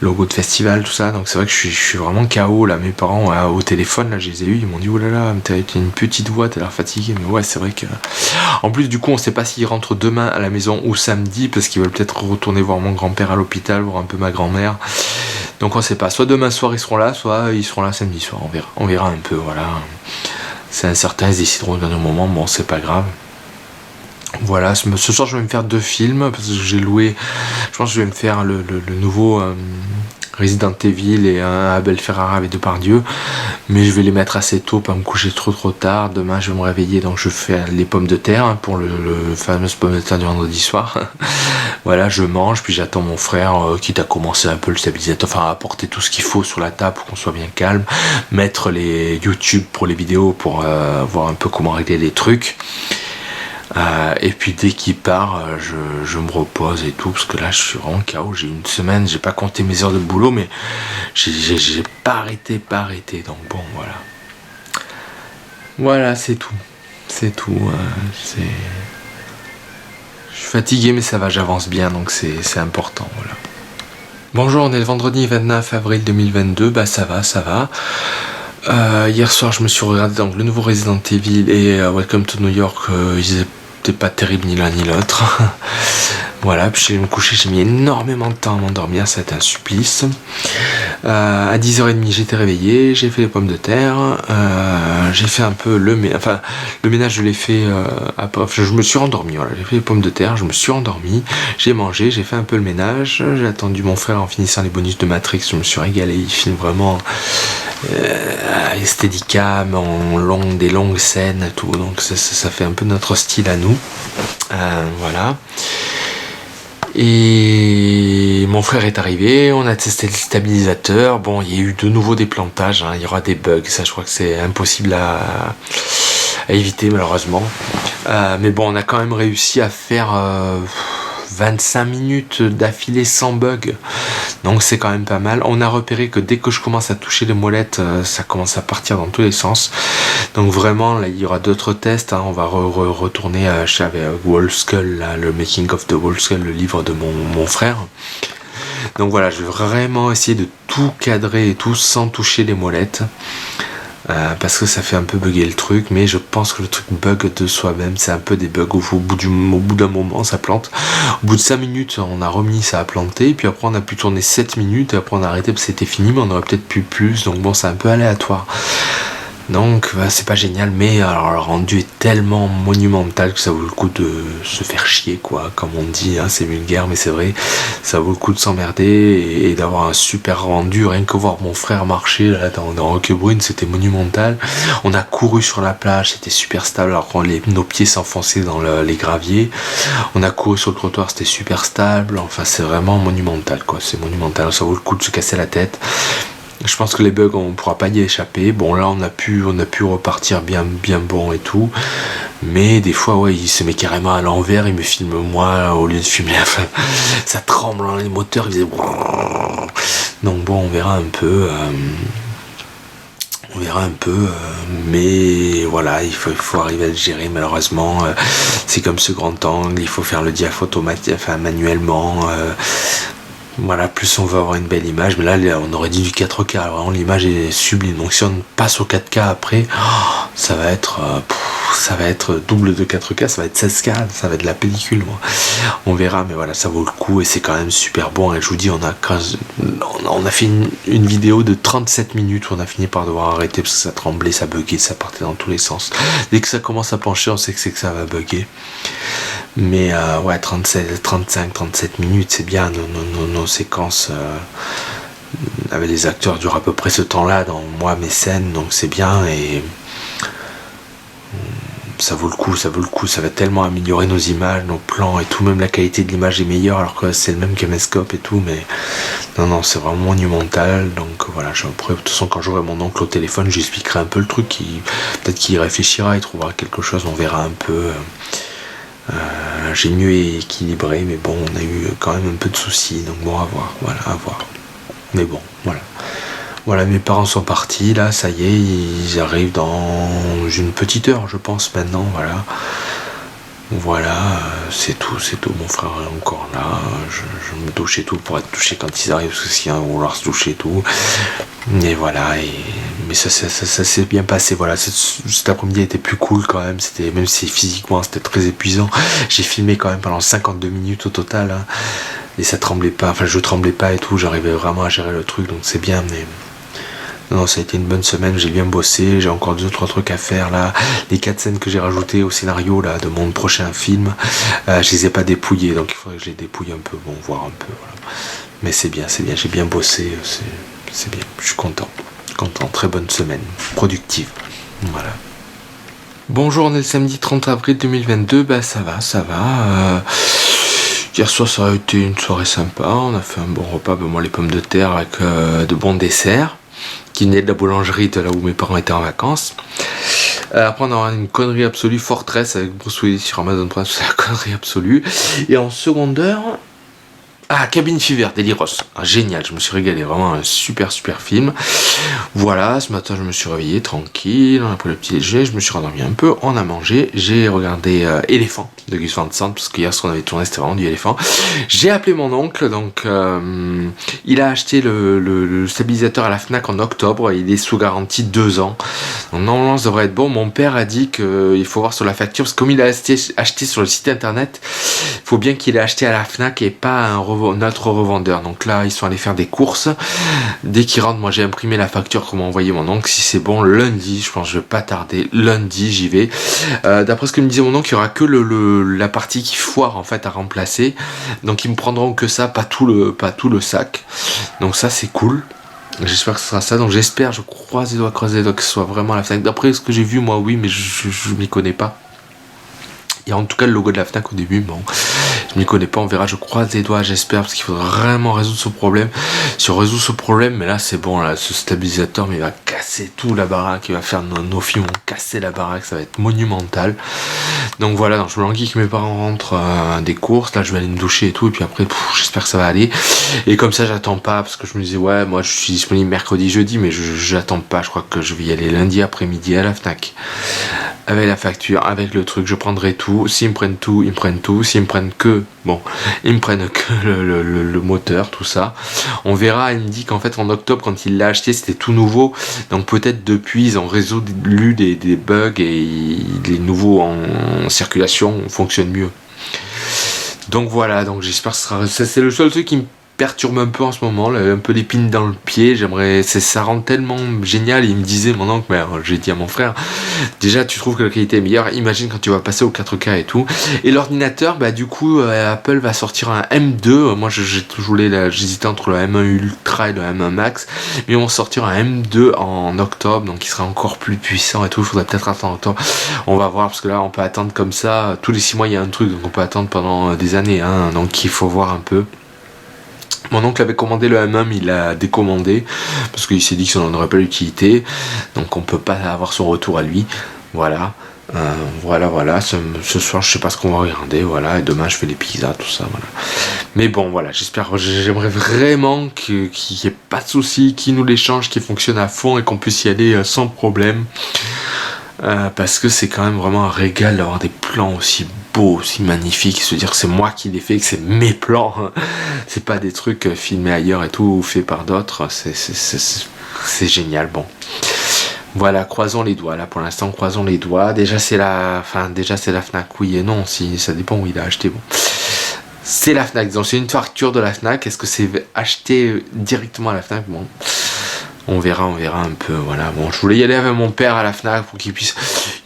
logo de festival, tout ça. Donc c'est vrai que je suis vraiment KO là. Mes parents au téléphone, là, je les ai eus, ils m'ont dit oh là là, t'as une petite voix, t'as l'air fatigué. Mais ouais, c'est vrai que. En plus, du coup, on sait pas s'ils rentrent demain à la maison ou samedi, parce qu'ils veulent peut-être retourner voir mon grand-père à l'hôpital, voir un peu ma grand-mère. Donc on sait pas, soit demain soir ils seront là, soit ils seront là samedi soir, on verra un peu, voilà. C'est incertain, ils décideront au dernier moment, bon c'est pas grave. Voilà, ce soir je vais me faire 2 films, parce que j'ai loué, je pense que je vais me faire le nouveau Resident Evil et un Abel Ferrara avec Depardieu, mais je vais les mettre assez tôt, pas me coucher trop tard. Demain je vais me réveiller, donc je fais les pommes de terre pour le fameux pommes de terre du vendredi soir. Voilà, je mange, puis j'attends mon frère quitte à commencer un peu le stabilisateur, enfin à apporter tout ce qu'il faut sur la table pour qu'on soit bien calme, mettre les YouTube pour les vidéos pour voir un peu comment régler les trucs. Et puis dès qu'il part, je me repose et tout, parce que là je suis vraiment KO. J'ai une semaine, j'ai pas compté mes heures de boulot, mais j'ai pas arrêté, donc bon voilà. Voilà, c'est tout. Je suis fatigué, mais ça va, j'avance bien, donc c'est important, voilà. Bonjour, on est le vendredi 29 avril 2022, bah ça va. Hier soir, je me suis regardé donc le nouveau Resident Evil et Welcome to New York. Ils étaient pas terribles ni l'un ni l'autre. Voilà, puis je suis me coucher, j'ai mis énormément de temps à m'endormir, ça a été un supplice. À 10h30 j'étais réveillé, j'ai fait les pommes de terre, j'ai fait un peu le ménage je l'ai fait après, je me suis rendormi, voilà, j'ai fait les pommes de terre, je me suis endormi, j'ai mangé, j'ai fait un peu le ménage, j'ai attendu mon frère en finissant les bonus de Matrix, je me suis régalé, il filme vraiment Steadicam des longues scènes et tout, donc ça fait un peu notre style à nous. Voilà. Et mon frère est arrivé, on a testé le stabilisateur. Bon, il y a eu de nouveau des plantages, il y aura des bugs, ça je crois que c'est impossible à éviter malheureusement. Mais bon, on a quand même réussi à faire 25 minutes d'affilée sans bug, donc c'est quand même pas mal. On a repéré que dès que je commence à toucher les molettes, ça commence à partir dans tous les sens, donc vraiment là il y aura d'autres tests, on va retourner chez Wolf Skull, là, le making of the Wolf Skull, le livre de mon frère. Donc voilà, je vais vraiment essayer de tout cadrer et tout sans toucher les molettes. Parce que ça fait un peu bugger le truc, mais je pense que le truc bug de soi-même, c'est un peu des bugs où au bout d'un moment ça plante. Au bout de 5 minutes on a remis, ça a planté, puis après on a pu tourner 7 minutes, et après on a arrêté parce que c'était fini, mais on aurait peut-être pu plus, donc bon c'est un peu aléatoire. Donc c'est pas génial, mais alors le rendu est tellement monumental que ça vaut le coup de se faire chier, quoi, comme on dit, c'est vulgaire mais c'est vrai, ça vaut le coup de s'emmerder et d'avoir un super rendu. Rien que voir mon frère marcher là dans Roquebrune, c'était monumental. On a couru sur la plage, c'était super stable alors que nos pieds s'enfonçaient dans les graviers. On a couru sur le trottoir, c'était super stable, enfin c'est vraiment monumental, quoi, c'est monumental, ça vaut le coup de se casser la tête. Je pense que les bugs on pourra pas y échapper. Bon là on a pu repartir bien bon et tout, mais des fois ouais il se met carrément à l'envers, il me filme moi au lieu de filmer, enfin, ça tremble, les moteurs ils faisaient. Donc bon on verra un peu. Mais voilà, il faut arriver à le gérer malheureusement. C'est comme ce grand angle, il faut faire le diaph manuellement. Voilà, plus on va avoir une belle image, mais là on aurait dit du 4K, alors vraiment l'image est sublime, donc si on passe au 4K après, ça va être double de 4K, ça va être 16K, ça va être de la pellicule, moi. On verra, mais voilà, ça vaut le coup et c'est quand même super bon. Et je vous dis, on a fait une vidéo de 37 minutes où on a fini par devoir arrêter parce que ça tremblait, ça buguait, ça partait dans tous les sens. Dès que ça commence à pencher, on sait que ça va bugger. Mais ouais, 35-37 minutes, c'est bien. Nos séquences avec les acteurs durent à peu près ce temps-là dans mes scènes, donc c'est bien et ça vaut le coup, ça va tellement améliorer nos images, nos plans et tout, même la qualité de l'image est meilleure alors que c'est le même caméscope et tout, mais non, c'est vraiment monumental. Donc voilà, après, de toute façon, quand j'aurai mon oncle au téléphone, j'expliquerai un peu le truc, peut-être qu'il réfléchira, il trouvera quelque chose, on verra un peu. J'ai mieux équilibré, mais bon, on a eu quand même un peu de soucis, donc bon, à voir, voilà, à voir. Mais bon, voilà. Voilà, mes parents sont partis, là, ça y est, ils arrivent dans une petite heure, je pense, maintenant, voilà. Voilà, c'est tout, mon frère est encore là, je me douche et tout pour être touché quand ils arrivent, parce que s'il y a un vouloir se toucher et tout. Et voilà, mais ça s'est bien passé, voilà, cet après-midi était plus cool quand même, même si physiquement c'était très épuisant, j'ai filmé quand même pendant 52 minutes au total, hein, et ça tremblait pas, enfin je tremblais pas et tout, j'arrivais vraiment à gérer le truc, donc c'est bien, mais... Non, ça a été une bonne semaine, j'ai bien bossé, j'ai encore 2-3 trucs à faire là. Les 4 scènes que j'ai rajoutées au scénario là de mon prochain film, je les ai pas dépouillées, donc il faudrait que je les dépouille un peu, bon, voir un peu, voilà. Mais c'est bien, j'ai bien bossé, c'est bien, je suis content, très bonne semaine, productive, voilà. Bonjour, on est le samedi 30 avril 2022, ça va. Hier soir ça a été une soirée sympa, on a fait un bon repas, moi les pommes de terre avec de bons desserts, qui venaient de la boulangerie de là où mes parents étaient en vacances. Après on aura une connerie absolue, Fortress avec Bruce Willis sur Amazon Prime, c'est la connerie absolue. Et en seconde heure, Cabin Fever, Deliros, génial, je me suis régalé, vraiment un super film. Voilà, ce matin je me suis réveillé tranquille, on a pris le petit déjeuner, je me suis rendormi un peu, on a mangé, j'ai regardé Éléphant de Gus Van Sant, parce qu'hier ce qu'on avait tourné c'était vraiment du éléphant. J'ai appelé mon oncle, donc il a acheté le stabilisateur à la Fnac en octobre, il est sous garantie 2 ans. Donc normalement ça devrait être bon, mon père a dit qu'il faut voir sur la facture, parce que comme il a acheté sur le site internet, il faut bien qu'il ait acheté à la Fnac et pas à notre revendeur. Donc là ils sont allés faire des courses, dès qu'ils rentrent, moi j'ai imprimé la facture qu'on m'a envoyé mon oncle, si c'est bon lundi, je pense que je vais pas tarder, lundi j'y vais. D'après ce que me disait mon oncle, il y aura que la partie qui foire en fait à remplacer, donc ils me prendront que ça, pas tout le sac, donc ça c'est cool. J'espère que ce sera ça, donc j'espère, je croise les doigts que ce soit vraiment la Fnac. D'après ce que j'ai vu moi oui, mais je m'y connais pas. Il y a en tout cas le logo de la Fnac au début, bon, je m'y connais pas, on verra, je croise les doigts, j'espère, parce qu'il faudra vraiment résoudre ce problème. Si on résout ce problème, mais là c'est bon, là, ce stabilisateur, mais il va casser tout la baraque, il va faire nos films vont casser la baraque, ça va être monumental. Donc voilà, donc je me languis que mes parents rentrent des courses, là je vais aller me doucher et tout, et puis après, j'espère que ça va aller. Et comme ça j'attends pas, parce que je me disais, ouais, moi je suis disponible mercredi, jeudi, mais j'attends pas, je crois que je vais y aller lundi après-midi à la Fnac. Avec la facture, avec le truc, je prendrai tout. S'ils me prennent tout, ils me prennent tout. S'ils me prennent que, bon, ils me prennent que le moteur, tout ça. On verra, il me dit qu'en fait en octobre, quand il l'a acheté, c'était tout nouveau. Donc peut-être depuis, ils ont résolu des bugs et les nouveaux en circulation fonctionnent mieux. Donc voilà, donc j'espère que c'est le seul truc qui me perturbe un peu en ce moment, là, un peu l'épine dans le pied, ça rend tellement génial. Il me disait, mon oncle, mais j'ai dit à mon frère, déjà tu trouves que la qualité est meilleure, imagine quand tu vas passer au 4K et tout. Et l'ordinateur, du coup Apple va sortir un M2, moi j'hésitais entre le M1 Ultra et le M1 Max, mais ils vont sortir un M2 en octobre, donc il sera encore plus puissant et tout. Il faudrait peut-être attendre octobre, on va voir, parce que là on peut attendre comme ça, tous les 6 mois il y a un truc, donc on peut attendre pendant des années, hein, donc il faut voir un peu. Mon oncle avait commandé le M1, mais il l'a décommandé parce qu'il s'est dit que ça n'en aurait pas l'utilité, donc on peut pas avoir son retour à lui. Voilà, voilà. Ce soir, je sais pas ce qu'on va regarder, voilà. Et demain, je fais les pizzas, tout ça, voilà. Mais bon, voilà, j'aimerais vraiment qu'il n'y ait pas de soucis, qu'il nous l'échange, qu'il fonctionne à fond et qu'on puisse y aller sans problème. Parce que c'est quand même vraiment un régal d'avoir des plans aussi beaux, aussi magnifiques, se dire que c'est moi qui les fais, que c'est mes plans, hein. C'est pas des trucs filmés ailleurs et tout, ou faits par d'autres, c'est génial, bon. Voilà, croisons les doigts, là pour l'instant, croisons les doigts. Déjà c'est la Fnac, oui et non, si ça dépend où il a acheté, bon. C'est la Fnac, donc c'est une facture de la Fnac, est-ce que c'est acheté directement à la Fnac, bon. On verra un peu, voilà. Bon, je voulais y aller avec mon père à la Fnac pour qu'il puisse...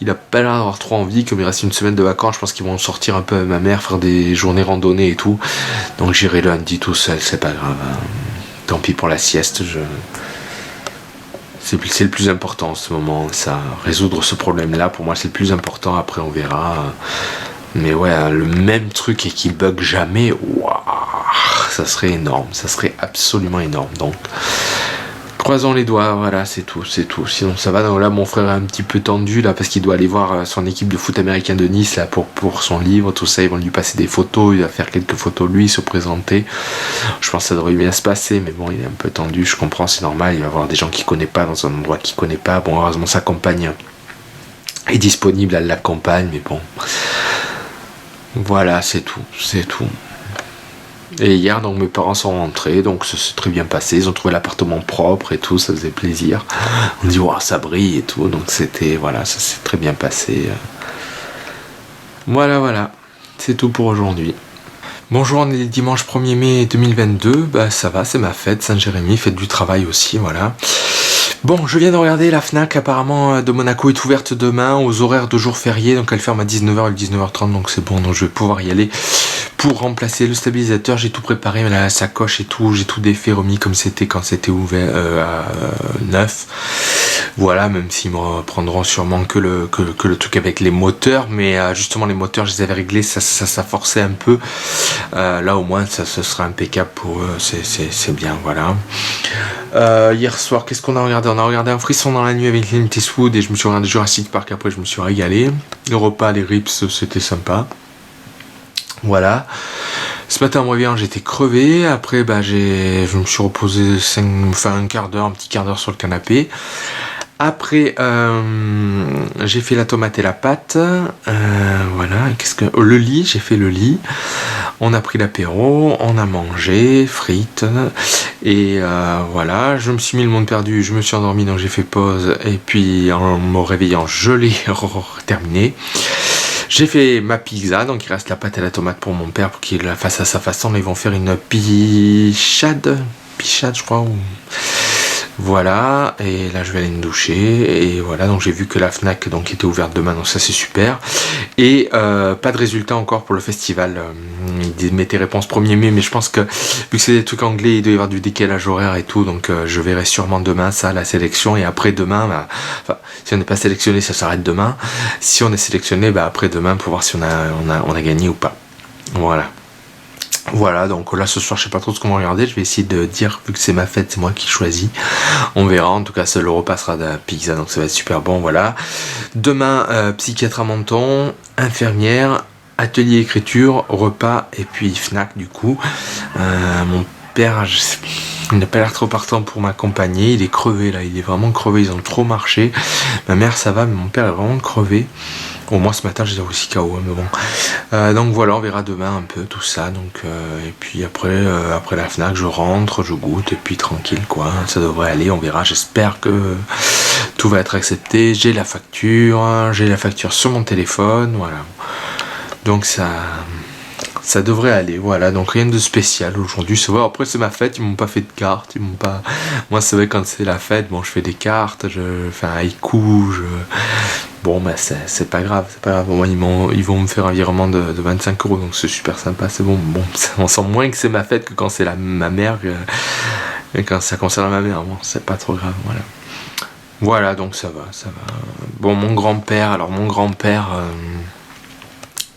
Il a pas l'air d'avoir trop envie, comme il reste une semaine de vacances, je pense qu'ils vont sortir un peu avec ma mère, faire des journées randonnées et tout. Donc j'irai lundi tout seul, c'est pas grave, hein. Tant pis pour la sieste, c'est le plus important en ce moment, ça, résoudre ce problème-là, pour moi c'est le plus important, après on verra. Mais ouais, le même truc et qui bug jamais, waouh, ça serait énorme, ça serait absolument énorme. Donc, croisons les doigts, voilà, c'est tout. Sinon ça va. Donc là, mon frère est un petit peu tendu là parce qu'il doit aller voir son équipe de foot américain de Nice là pour son livre, tout ça. Ils vont lui passer des photos, il va faire quelques photos lui, se présenter. Je pense que ça devrait bien se passer, mais bon, il est un peu tendu. Je comprends, c'est normal. Il va voir des gens qu'il connaît pas dans un endroit qu'il connaît pas. Bon, heureusement sa compagne est disponible, elle l'accompagne, mais bon. Voilà, c'est tout. Et hier, donc mes parents sont rentrés, donc ça s'est très bien passé. Ils ont trouvé l'appartement propre et tout, ça faisait plaisir. On dit, wow, ça brille et tout, donc c'était, voilà, ça s'est très bien passé. Voilà, c'est tout pour aujourd'hui. Bonjour, on est le dimanche 1er mai 2022, bah ça va, c'est ma fête, Saint-Jérémy, fête du travail aussi, voilà. Bon, je viens de regarder, la Fnac apparemment de Monaco est ouverte demain aux horaires de jours fériés, donc elle ferme à 19h et 19h30, donc c'est bon, donc je vais pouvoir y aller pour remplacer le stabilisateur. J'ai tout préparé, la sacoche et tout, j'ai tout défait, remis comme c'était quand c'était ouvert à neuf. Voilà, même s'ils me prendront sûrement que le truc avec les moteurs, mais justement les moteurs je les avais réglés, ça forçait un peu. Là au moins ça ce sera impeccable pour eux, c'est bien, voilà. Hier soir, qu'est-ce qu'on a regardé? On a regardé Un frisson dans la nuit avec Clint Eastwood et je me suis regardé Jurassic Park, après je me suis régalé. Le repas, les ribs, c'était sympa. Voilà. Ce matin en me réveillant, j'étais crevé. Après, je me suis reposé un quart d'heure, un petit quart d'heure sur le canapé. Après, j'ai fait la tomate et la pâte. Voilà. Le lit, j'ai fait le lit. On a pris l'apéro, on a mangé, frites. Et voilà, je me suis mis le monde perdu, je me suis endormi, donc j'ai fait pause. Et puis en me réveillant, je l'ai terminé. J'ai fait ma pizza, donc il reste la pâte et la tomate pour mon père pour qu'il la fasse à sa façon. Là, ils vont faire une pichade je crois. Voilà, et là je vais aller me doucher, et voilà, donc j'ai vu que la Fnac donc était ouverte demain, donc ça c'est super. Et pas de résultat encore pour le festival. Ils mettaient réponse 1er mai, mais je pense que vu que c'est des trucs anglais, il doit y avoir du décalage horaire et tout, donc je verrai sûrement demain ça, la sélection, et après demain, si on n'est pas sélectionné, ça s'arrête demain. Si on est sélectionné, après demain pour voir si on a gagné ou pas. Voilà, donc là ce soir je sais pas trop ce qu'on va regarder, je vais essayer de dire, vu que c'est ma fête, c'est moi qui choisis, on verra, en tout cas le repas sera de la pizza, donc ça va être super bon, voilà. Demain, psychiatre à Menton, infirmière, atelier écriture, repas, et puis Fnac du coup. Mon père, il n'a pas l'air trop partant pour m'accompagner, il est crevé là, il est vraiment crevé, ils ont trop marché. Ma mère ça va, mais mon père est vraiment crevé. Au moins ce matin j'étais aussi KO, mais bon. Donc voilà, on verra demain un peu tout ça. Donc et puis après la Fnac, je rentre, je goûte et puis tranquille quoi. Ça devrait aller, on verra. J'espère que tout va être accepté. J'ai la facture sur mon téléphone, voilà. Donc ça devrait aller, voilà, donc rien de spécial aujourd'hui, c'est vrai, après c'est ma fête, ils m'ont pas fait de cartes, moi c'est vrai quand c'est la fête, bon je fais des cartes, je fais un haïku, bon c'est pas grave, moi ils vont me faire un virement de 25 €, donc c'est super sympa, c'est bon, on sent moins que c'est ma fête que quand c'est ma mère, et quand ça concerne ma mère, bon c'est pas trop grave, voilà, donc ça va, bon mon grand-père,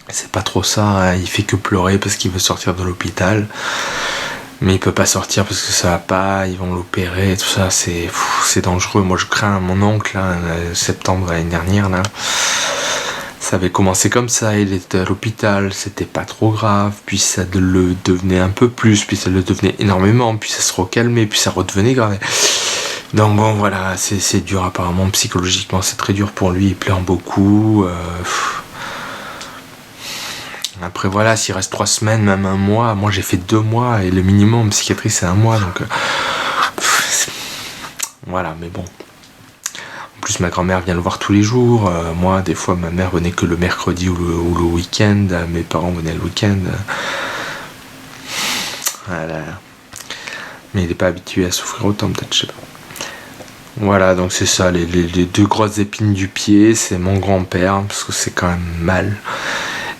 c'est pas trop ça, hein. Il fait que pleurer parce qu'il veut sortir de l'hôpital, mais il peut pas sortir parce que ça va pas, ils vont l'opérer, tout ça, c'est dangereux. Moi je crains mon oncle, là, septembre l'année dernière, là, ça avait commencé comme ça, il était à l'hôpital, c'était pas trop grave, puis ça le devenait un peu plus, puis ça le devenait énormément, puis ça se recalmait, puis ça redevenait grave. Donc bon voilà, c'est dur apparemment, psychologiquement c'est très dur pour lui, il pleure beaucoup. Après voilà, s'il reste 3 semaines, même 1 mois, moi j'ai fait 2 mois et le minimum en psychiatrie c'est 1 mois, donc voilà, mais bon. En plus ma grand-mère vient le voir tous les jours, moi des fois ma mère venait que le mercredi ou le week-end, mes parents venaient le week-end. Voilà. Mais il n'est pas habitué à souffrir autant peut-être, je sais pas. Voilà, donc c'est ça, les 2 grosses épines du pied, c'est mon grand-père, parce que c'est quand même mal.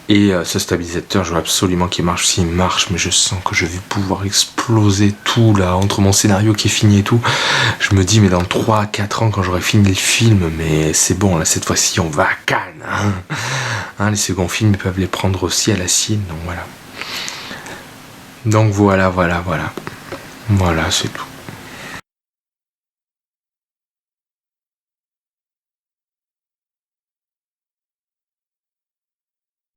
Et ce stabilisateur, je veux absolument qu'il marche. S'il marche, mais je sens que je vais pouvoir exploser tout là, entre mon scénario qui est fini et tout. Je me dis, mais dans 3-4 ans, quand j'aurai fini le film, mais c'est bon, là, cette fois-ci, on va à Cannes. Les seconds films, ils peuvent les prendre aussi à la sienne, donc voilà. Donc voilà. Voilà, c'est tout.